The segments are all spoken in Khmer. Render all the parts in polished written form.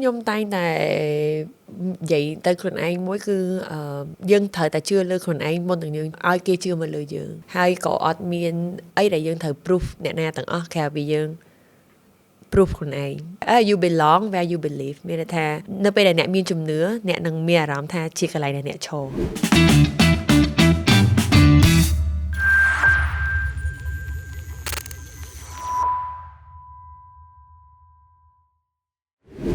nhôm tay này vậy tayខ្លួនឯងមួយគឺយើងត្រូវតែជឿលើខ្លួនឯងមុននឹងយើងឲ្យគេជឿមកលើយើងហើយក៏អត់មានអីដែលយើងត្រូវ proof អ្នកណាទាំងអស់ក្រៅពីយើង proof ខ្លួនឯង you belong where you believe មានន័យថានៅពេលដែលអ្នកមានជំនឿអ្នកនឹងមានអារម្មណ៍ថាជាកន្លែងដែលអ្នកឈរ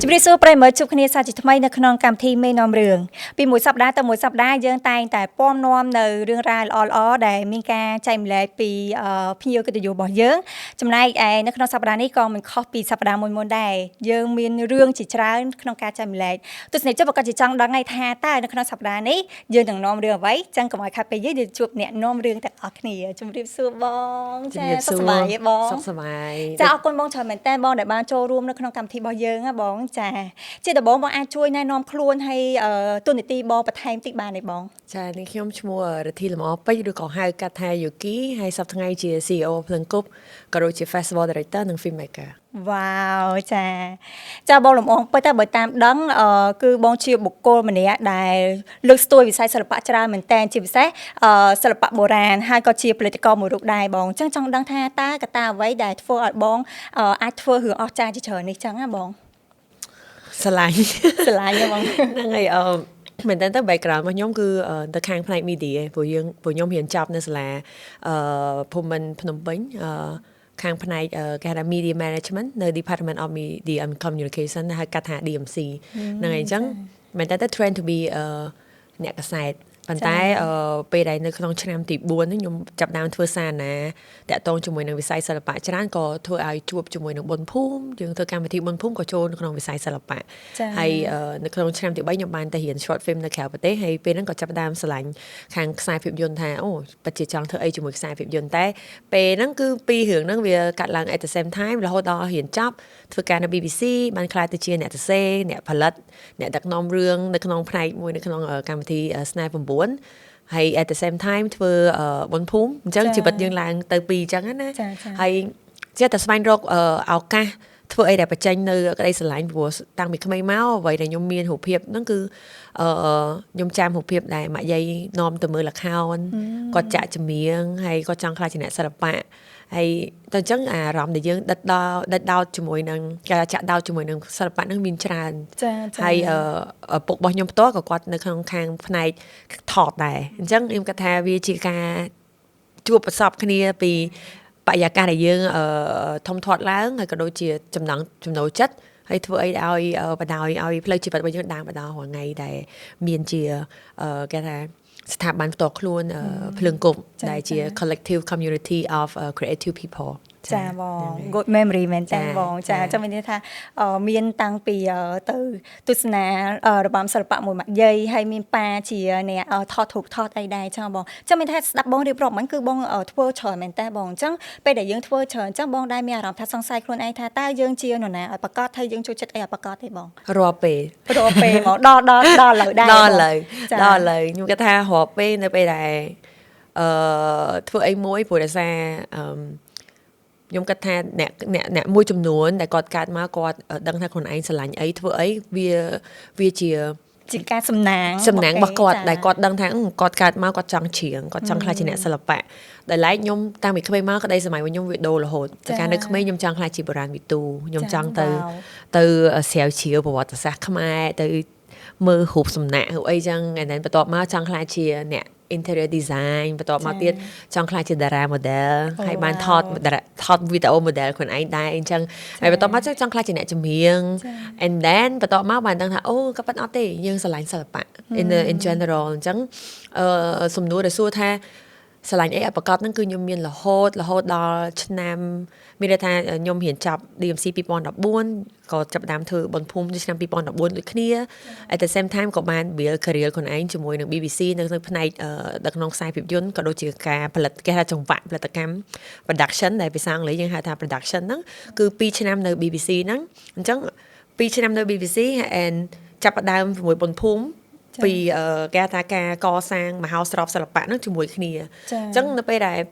ជំរាបសួរប្រិយមិត្តជួបគ្នាសាជាថ្មីនៅក្នុងកម្មវិធីមេនាំរឿងពីមួយសប្តាហ៍ទៅមួយសប្តាហ៍យើងតែងតែពំនាំនៅរឿងរ៉ាវល្អៗដែលមានការចែកម្លែកពីភ្ញៀវកិត្តិយសរបស់យើងចំណែកឯនៅក្នុងសប្តាហ៍នេះក៏មិនខុសពីសប្តាហ៍មុនដែរយើងមានរឿងជាច្រើនក្នុងការចែកម្លែកទស្សនិកជនប្រកាសជាចង់ដឹងហើយថាតើនៅក្នុងសប្តាហ៍នេះយើងនឹងនាំរឿងអ្វីចឹងកុំឲ្យខាត់ពេកយើងជួបអ្នកនាំរឿងទាំងអស់គ្នាជំរាបសួរបងចាសុខសប្បាយទេបងសុខសប្បាយចាអរគុណបងច្រើនមែនតើបងដែលបានចូលរួមនៅក្នុងកម្មវិធីរបស់យើងណាបងចាជាដំបូងបងអាចជួយណែនាំខ្លួនឲ្យទូនីតិបងបន្ថែមតិចបានទេបងចានេះខ្ញុំឈ្មោះរទ្ធីលំអពេជ្រឬក៏ហៅកាត់ថាយូគីហើយសប្តាហ៍ថ្ងៃជា CEO ភ្លឹងគប់ក៏ដូចជា Festival Director និង Filmmaker វ៉ាវចាបងលំអងពេជ្រតែបើតាមដឹងគឺបងជាបុគ្គលម្នាក់ដែលលើកស្ទួយវិស័យសិល្បៈច្រើនមែនតើជាពិសេសសិល្បៈបុរាណហើយក៏ជាផលិតករមួយរូបដែរបងអញ្ចឹងចង់ដឹងថាតើកត្តាអ្វីដែលធ្វើឲ្យបងអាចធ្វើរឿងអស្ចារ្យជាច្រើននេះចឹងណាបងស្រឡាញ់បងហ្នឹងហើយមែនតើ background របស់ខ្ញុំគឺទៅខាងផ្នែក media ព្រោះខ្ញុំរៀនចប់នៅសាលាភូមិន្ទភ្នំពេញខាងផ្នែកគេហៅថា media management នៅ Department of Media and Communication ហៅកាត់ថា DMC ហ្នឹងហើយអញ្ចឹងមែនតើ train to be អ្នកកាសែតប៉ុន្តែពេលដែលនៅក្នុងឆ្នាំទី4នេះខ្ញុំចាប់ដើមធ្វើសារណាតាក់ទងជាមួយនឹងវិស័យសិល្បៈច្រើនក៏ធ្វើឲ្យជួបជាមួយនឹងបុណ្យភូមិយើងធ្វើកម្មវិធីបុណ្យភូមិក៏ចូលនៅក្នុងវិស័យសិល្បៈហើយនៅក្នុងឆ្នាំទី3ខ្ញុំបានទៅរៀន short film នៅក្រៅប្រទេសហើយពេលហ្នឹងក៏ចាប់ដើមឆ្លាញ់ខាងខ្សែភាពយន្តថាអូពិតជាចង់ធ្វើអីជាមួយខ្សែភាពយន្តតែពេលហ្នឹងគឺពីររឿងហ្នឹងវាកាត់ឡើង at the same time រហូតដល់រៀនចប់ធ្វើការនៅ BBC បានក្លាយទៅជាអ្នកសរសេរអ្នកផលិតអ្នកដឹកនាំរឿងនៅក្នុងផ្នែកមួយនៅក្នុងកម្មវិធីស្នេហ៍9ហើយ at the same time ធ្វើបុណ្យភូមិអញ្ចឹងជីវិតយើងឡើងទៅពីរអញ្ចឹងណាហើយចេះតែស្វែងរកឱកាសធ្វើអីដែលបញ្ចេញនៅក្តីស្រឡាញ់ព្រោះតាំងពីក្មេងមកអ្វីដែលខ្ញុំមានរូបភាពហ្នឹងគឺខ្ញុំចាំរូបភាពដែលម៉ាក់យាយនាំទៅមើលល្ខោនគាត់ចាក់ចម្រៀងហើយគាត់ចង់ខ្លាចជាអ្នកសិល្បៈហើយទៅអញ្ចឹងអារម្មណ៍ដែលយើងដិតដោតជាមួយនឹងការចាក់ដោតជាមួយនឹងសិល្បៈហ្នឹងមានច្រើនហើយពុករបស់ខ្ញុំផ្ទាល់ក៏គាត់នៅក្នុងខាងផ្នែកថតដែរអញ្ចឹងខ្ញុំគិតថាវាជាការជួបប្រសពគ្នាពីបរិយាកាសដែលយើងធំធាត់ឡើងហើយក៏ដូចជាចំណូលចិត្តហើយធ្វើអីឲ្យបណ្ដោយឲ្យផ្លូវជីវិតរបស់យើងដើរបណ្ដោយរាល់ថ្ងៃដែលមានជាគេថាស្ថាប័នផ្ទាល់ខ្លួនភ្លើងគប់ដែលជា collective community of creative people ចាបង good memory មែនតើបងចាចាំមានថាមានតាំងពីទៅទស្សនារបាំសិល្បៈមួយម៉ាក់យាយហើយមានប៉ាជាអ្នកថតរូបថតអីដែរចឹងបងចាំមានថាស្ដាប់បងរៀបរាប់ហ្នឹងគឺបងធ្វើច្រើនមែនតើបងអញ្ចឹងពេលដែលយើងធ្វើច្រើនអញ្ចឹងបងដែរមានអារម្មណ៍ថាសង្ស័យខ្លួនឯងថាតើយើងជានរណាឲ្យប្រកាសថាយើងចូលចិត្តអីឲ្យប្រកាសទេបងរាល់ពេលមកដល់លើដែរដល់លើខ្ញុំគិតថារាល់ពេលនៅពេលដែលធ្វើអីមួយព្រោះដោយសារខ្ញុំគិតថាអ្នកមួយចំនួនដែលគាត់កើតមកគាត់ដឹងថាខ្លួនឯងស្រឡាញ់អីធ្វើអីវាជាការសំណាងរបស់គាត់ដែលគាត់ដឹងថាគាត់កើតមកគាត់ចង់ច្រៀងគាត់ចង់ខ្លាចជាអ្នកសិល្បៈដែលឡែកខ្ញុំតាំងពីក្មេងមកក្តីសម័យរបស់ខ្ញុំវាដូររហូតតែកាលនៅក្មេងខ្ញុំចង់ខ្លាចជាបុរាណវិទូខ្ញុំចង់ទៅស្រាវជ្រាវប្រវត្តិសាស្ត្រខ្មែរទៅមើលរូបសំណាកឬអីចឹងហើយបន្ទាប់មកចង់ខ្លាចជាអ្នក interior design បន្ទាប់មកទៀតចង់ខ្លាចជាតារា model ហើយបានថតវីដេអូ model ខ្លួនឯងដែរអញ្ចឹងហើយបន្ទាប់មកចង់ខ្លាចជាអ្នកចម្រៀង and then បន្ទាប់មកបានដឹងថាអូក៏ប៉ុន្តែអត់ទេយើងស្រឡាញ់សិល្បៈ in general អញ្ចឹងសំណួរដែលសួរថាស្រឡាញ់អីអត់ប្រកបហ្នឹងគឺខ្ញុំមានរហូតដល់ឆ្នាំមានន័យថាខ្ញុំរៀនចប់ DMC 2014ក៏ចាប់ផ្ដើមធ្វើបុណ្យភូមិនៅឆ្នាំ2014ដូចគ្នា at the same time ក៏បាន build career ខ្លួនឯងជាមួយនឹង BBC នៅក្នុងផ្នែកដឹកនាំខ្សែភាពយន្តក៏ដូចជាការផលិតគេហៅចង្វាក់ផលិតកម្ម production ដែលភាសាអង់គ្លេសយើងហៅថា production ហ្នឹងគឺ2ឆ្នាំនៅ BBC ហ្នឹងអញ្ចឹង2ឆ្នាំនៅ BBC and ចាប់ផ្ដើមជាមួយបុណ្យភូមិពីគេថាការកសាងមហោស្រពសិល្បៈហ្នឹងជាមួយគ្នាអញ្ចឹងនៅពេលដែល2010 6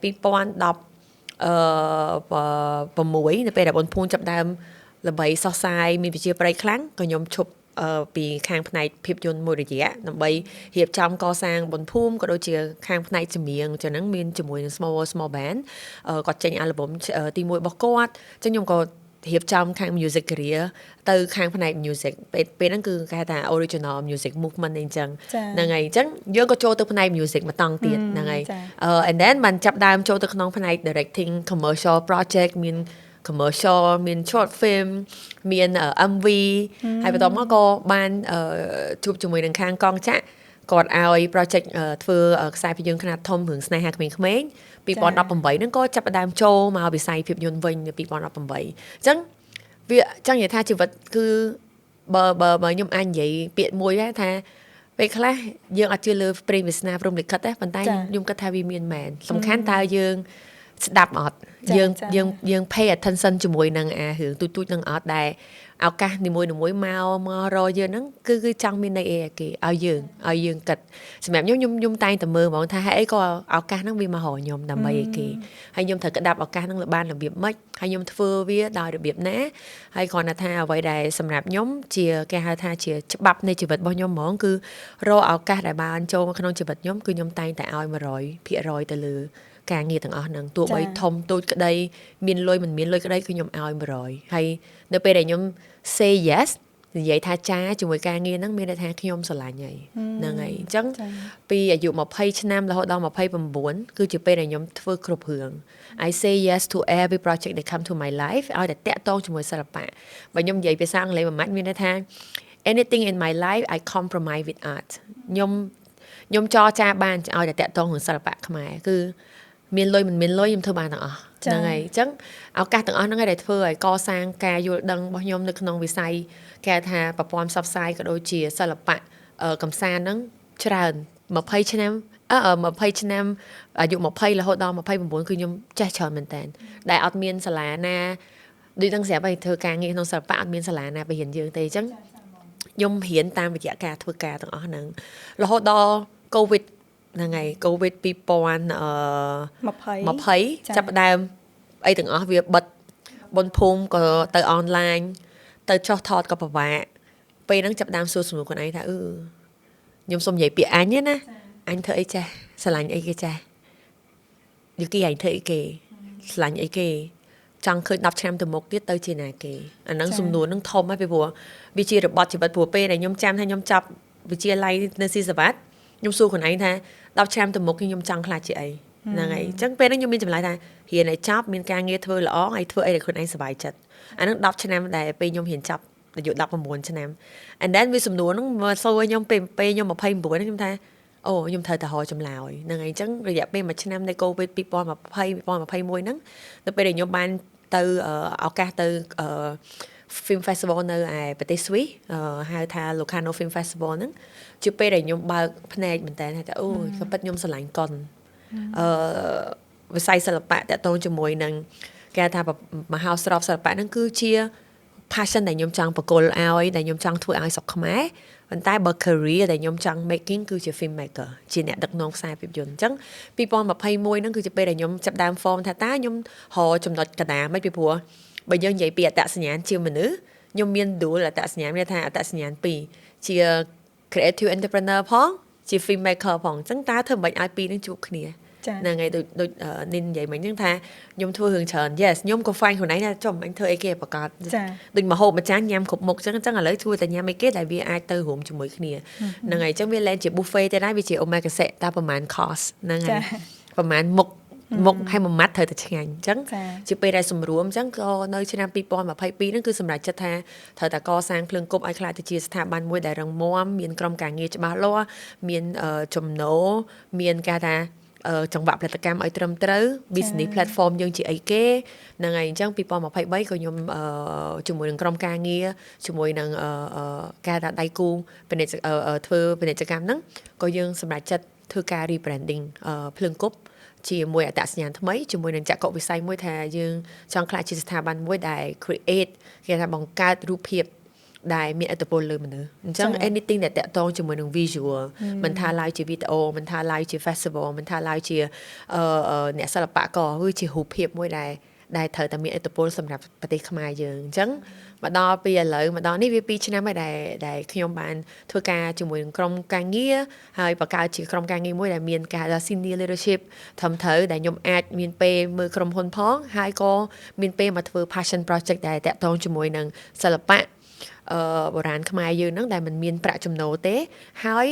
នៅពេលដែលបុណ្យភូមិចាប់ដើម ល្បីសោះសាយមានវិជាប្រៃខ្លាំងក៏ខ្ញុំឈប់ពីខាងផ្នែកភាពយន្តមួយរយៈដើម្បីរៀបចំកសាងបុណ្យភូមិក៏ដូចជាខាងផ្នែកចម្រៀងចឹងហ្នឹងមានជាមួយនឹង small band គាត់ចេញ album ទី1របស់គាត់ចឹងខ្ញុំក៏រៀបចំខាង music career ទៅខាងផ្នែក music ពេលហ្នឹងគឺគេហៅថា original music movement អីចឹងហ្នឹងហើយអញ្ចឹងយើងក៏ចូលទៅផ្នែក music មកតង់ទៀតហ្នឹងហើយand then បានចាប់ដើមចូលទៅក្នុងផ្នែក directing commercial project មាន commercial មាន short film មាន MV ហើយបន្ទាប់មកក៏បានជួបជាមួយនឹងខាងកងចាក់គាត់ឲ្យ project ធ្វើខ្សែភាពយន្តខ្នាតធំរឿងស្នេហាក្មេងៗ 2018ហ្នឹងក៏ចាប់ផ្ដើមចូលមកវិស័យភាពយន្តវិញនៅ2018អញ្ចឹងវាចង់និយាយថាជីវិតគឺបើខ្ញុំអាចនិយាយពាក្យមួយដែរថាពេលខ្លះយើងអត់ជឿលើព្រេងវាសនាព្រំលិខិតទេប៉ុន្តែខ្ញុំគិតថាវាមានមែនសំខាន់តើយើងស្ដាប់អត់យើង pay attention ជាមួយនឹងរឿងទូចៗនឹងអត់ដែរឱកាសនីមួយៗមករកយើងហ្នឹងគឺចង់មានន័យអីគេឲ្យយើងគិតសម្រាប់ខ្ញុំតែងតែមើលហ្មងថាហេតុអីក៏ឱកាសហ្នឹងវាមករកខ្ញុំដើម្បីអីគេហើយខ្ញុំត្រូវក្តាប់ឱកាសហ្នឹងបានរបៀបម៉េចហើយខ្ញុំធ្វើវាដោយរបៀបណាហើយគ្រាន់តែថាអ្វីដែលសម្រាប់ខ្ញុំជាគេហៅថាជាច្បាប់នៃជីវិតរបស់ខ្ញុំហ្មងគឺរកឱកាសដែលបានចូលមកក្នុងជីវិតខ្ញុំគឺខ្ញុំតែងតែឲ្យ 100% ទៅលើការងារទាំងអស់ហ្នឹងទោះបីធំតូចក្តីមានលុយមិនមានលុយក្តីគឺខ្ញុំឲ្យ 100 ហើយនៅពេលដែលខ្ញុំ say yes និយាយថាចាជាមួយការងារហ្នឹងមានន័យថាខ្ញុំស្រឡាញ់ហើយហ្នឹងហើយអញ្ចឹងពីអាយុ20ឆ្នាំរហូតដល់29គឺជាពេលដែលខ្ញុំធ្វើគ្រប់រឿង I say yes to every project that come to my life ឲ្យតែតាក់ទងជាមួយសិល្បៈបើខ្ញុំនិយាយភាសាអង់គ្លេសមួយម៉ាត់មានន័យថា anything in my life I compromise with art ខ្ញុំចរចាបានឲ្យតែតាក់ទងនឹងសិល្បៈខ្មែរគឺមានលុយមិនមានលុយខ្ញុំធ្វើបានទាំងអស់ហ្នឹងហើយអញ្ចឹងឱកាសទាំងអស់ហ្នឹងឯងដែលធ្វើឲ្យកសាងការយល់ដឹងរបស់ខ្ញុំនៅក្នុងវិស័យគេថាប្រព័ន្ធផ្សព្វផ្សាយក៏ដូចជាសិល្បៈកំសាន្តហ្នឹងច្រើន20ឆ្នាំ20ឆ្នាំអាយុ20រហូតដល់29គឺខ្ញុំចេះច្រើនមែនតើដែលអត់មានសាលាណាដូចនឹងស្រាប់ឲ្យធ្វើការងារក្នុងសិល្បៈអត់មានសាលាណាបរៀនយើងទេអញ្ចឹងខ្ញុំរៀនតាមរយៈការធ្វើការទាំងអស់ហ្នឹងរហូតដល់ COVID ហ្នឹងហើយ COVID 2020ចាប់ផ្ដើមអីទាំងអស់វាបិទបុណ្យភូមិក៏ទៅអនឡាញទៅចុះថតក៏ពិបាកពេលហ្នឹងចាប់ផ្ដើមសួរសំណួរខ្លួនឯងថាខ្ញុំសុំនិយាយពាក្យអញណាអញធ្វើអីចាស់ស្រឡាញ់អីគេចាស់យូគីអញធ្វើអីគេស្រឡាញ់អីគេចង់ឃើញ10ឆ្នាំទៅមុខទៀតទៅជាណាគេអាហ្នឹងសំណួរហ្នឹងធំហើយពីព្រោះវាជារបត់ជីវិតព្រោះពេលដែលខ្ញុំចាំថាខ្ញុំចាប់វិទ្យាល័យនៅស៊ីសវត្តខ្ញុំសួរខ្លួនឯងថា10ឆ្នាំទៅមុខខ្ញុំចង់ខ្លាចជាអីហ្នឹងហើយអញ្ចឹងពេលហ្នឹងខ្ញុំមានចម្លើយថារៀនឲ្យចប់មានការងារធ្វើល្អហើយធ្វើអីដែលខ្លួនឯងសប្បាយចិត្តអាហ្នឹង10ឆ្នាំដែលពេលខ្ញុំរៀនចប់អាយុ19ឆ្នាំ and then វាសំណួរហ្នឹងមកសួរខ្ញុំពេលខ្ញុំ29ខ្ញុំថាអូខ្ញុំត្រូវតែរកចម្លើយហ្នឹងហើយអញ្ចឹងរយៈពេល1ឆ្នាំនៃ COVID 2020 2021ហ្នឹងទៅពេលដែលខ្ញុំបានទៅឱកាសទៅfilm festival នៅឯប្រទេសស្វីសហៅថា Locarno Film Festival ហ្នឹងជាពេលដែលខ្ញុំបើកភ្នែកមែនតើថាអូយក៏ពិតខ្ញុំស្រឡាញ់កុនវិស័យសិល្បៈតកតងជាមួយនឹងគេថាមហោស្រពសិល្បៈហ្នឹងគឺជា passion ដែលខ្ញុំចង់បកគលឲ្យដែលខ្ញុំចង់ធ្វើឲ្យស្រុកខ្មែរប៉ុន្តែបើ career ដែលខ្ញុំចង់ making គឺជា film maker ជាអ្នកដឹកនាំខ្សែភាពយន្តអញ្ចឹង2021ហ្នឹងគឺជាពេលដែលខ្ញុំចាប់ដើម form ថាតើខ្ញុំរកចំណុចកណ្ដាលមិនពីព្រោះបើយើងនិយាយពីអត្តសញ្ញាណជាមនុស្សខ្ញុំមាន dual អត្តសញ្ញាណមានថាអត្តសញ្ញាណ2ជា creative entrepreneur ផងជា film maker ផងអញ្ចឹងតើធ្វើមិនឲ្យពីរនឹងជួបគ្នាហ្នឹងហើយដូចនិននិយាយមិញហ្នឹងថាខ្ញុំធ្វើរឿងច្រើន yes ខ្ញុំក៏ find ខ្លួនឯងថាចុះអញធ្វើអីគេប្រកាសដូចម្ហូបម្ចាស់ញ៉ាំគ្រប់មុខអញ្ចឹងឥឡូវជួយតែញ៉ាំអីគេដែលវាអាចទៅរួមជាមួយគ្នាហ្នឹងហើយអញ្ចឹងវាលែងជា buffet ទេដែរវាជា omakase តើប្រហែល cost ហ្នឹងហើយប្រហែលមុខឲ្យមួយម៉ាត់ត្រូវតែឆ្ងាញ់អញ្ចឹងជាពេលដែលសម្រួមអញ្ចឹងក៏នៅឆ្នាំ2022ហ្នឹងគឺសម្រាប់ចិត្តថាត្រូវតែកសាងភ្លើងគប់ឲ្យខ្លាចទៅជាស្ថាប័នមួយដែលរឹងមាំមានក្រុមការងារច្បាស់លាស់មានចំណូលមានការថាចង្វាក់ផលិតកម្មឲ្យត្រឹមត្រូវ business platform យើងជាអីគេហ្នឹងហើយអញ្ចឹង2023ក៏ខ្ញុំជាមួយនឹងក្រុមការងារជាមួយនឹងការថាដៃគូធ្វើពាណិជ្ជកម្មហ្នឹងក៏យើងសម្រាប់ចិត្តធ្វើការ rebranding ភ្លើងគប់ជាមួយអត្តសញ្ញាណថ្មីជាមួយនឹងចក្ខុវិស័យមួយថាយើងចង់ខ្លាចជាស្ថាប័នមួយដែល create គេថាបង្កើតរូបភាពដែលមានឥទ្ធិពលលើមនុស្សអញ្ចឹង anything ដែលតាក់ទងជាមួយនឹង visual មិនថាឡើយជាវីដេអូមិនថាឡើយជា festival មិនថាឡើយជាអ្នកសិល្បករគឺជារូបភាពមួយ ដែលត្រូវតែមានឥទ្ធិពលសម្រាប់ប្រទេសខ្មែរយើងអញ្ចឹងមកដល់ពីឥឡូវមកដល់នេះវា2ឆ្នាំហើយដែលខ្ញុំបានធ្វើការជាមួយនឹងក្រុមការងារហើយបង្កើតជាក្រុមការងារមួយដែលមានការថា senior leadership ត្រឹមត្រូវដែលខ្ញុំអាចមានពេលមើលក្រុមហ៊ុនផងហើយក៏មានពេលមកធ្វើ passion project ដែលតាក់ទងជាមួយនឹងសិល្បៈបុរាណខ្មែរយើងហ្នឹងដែលมันមានប្រាក់ចំណូលទេហើយ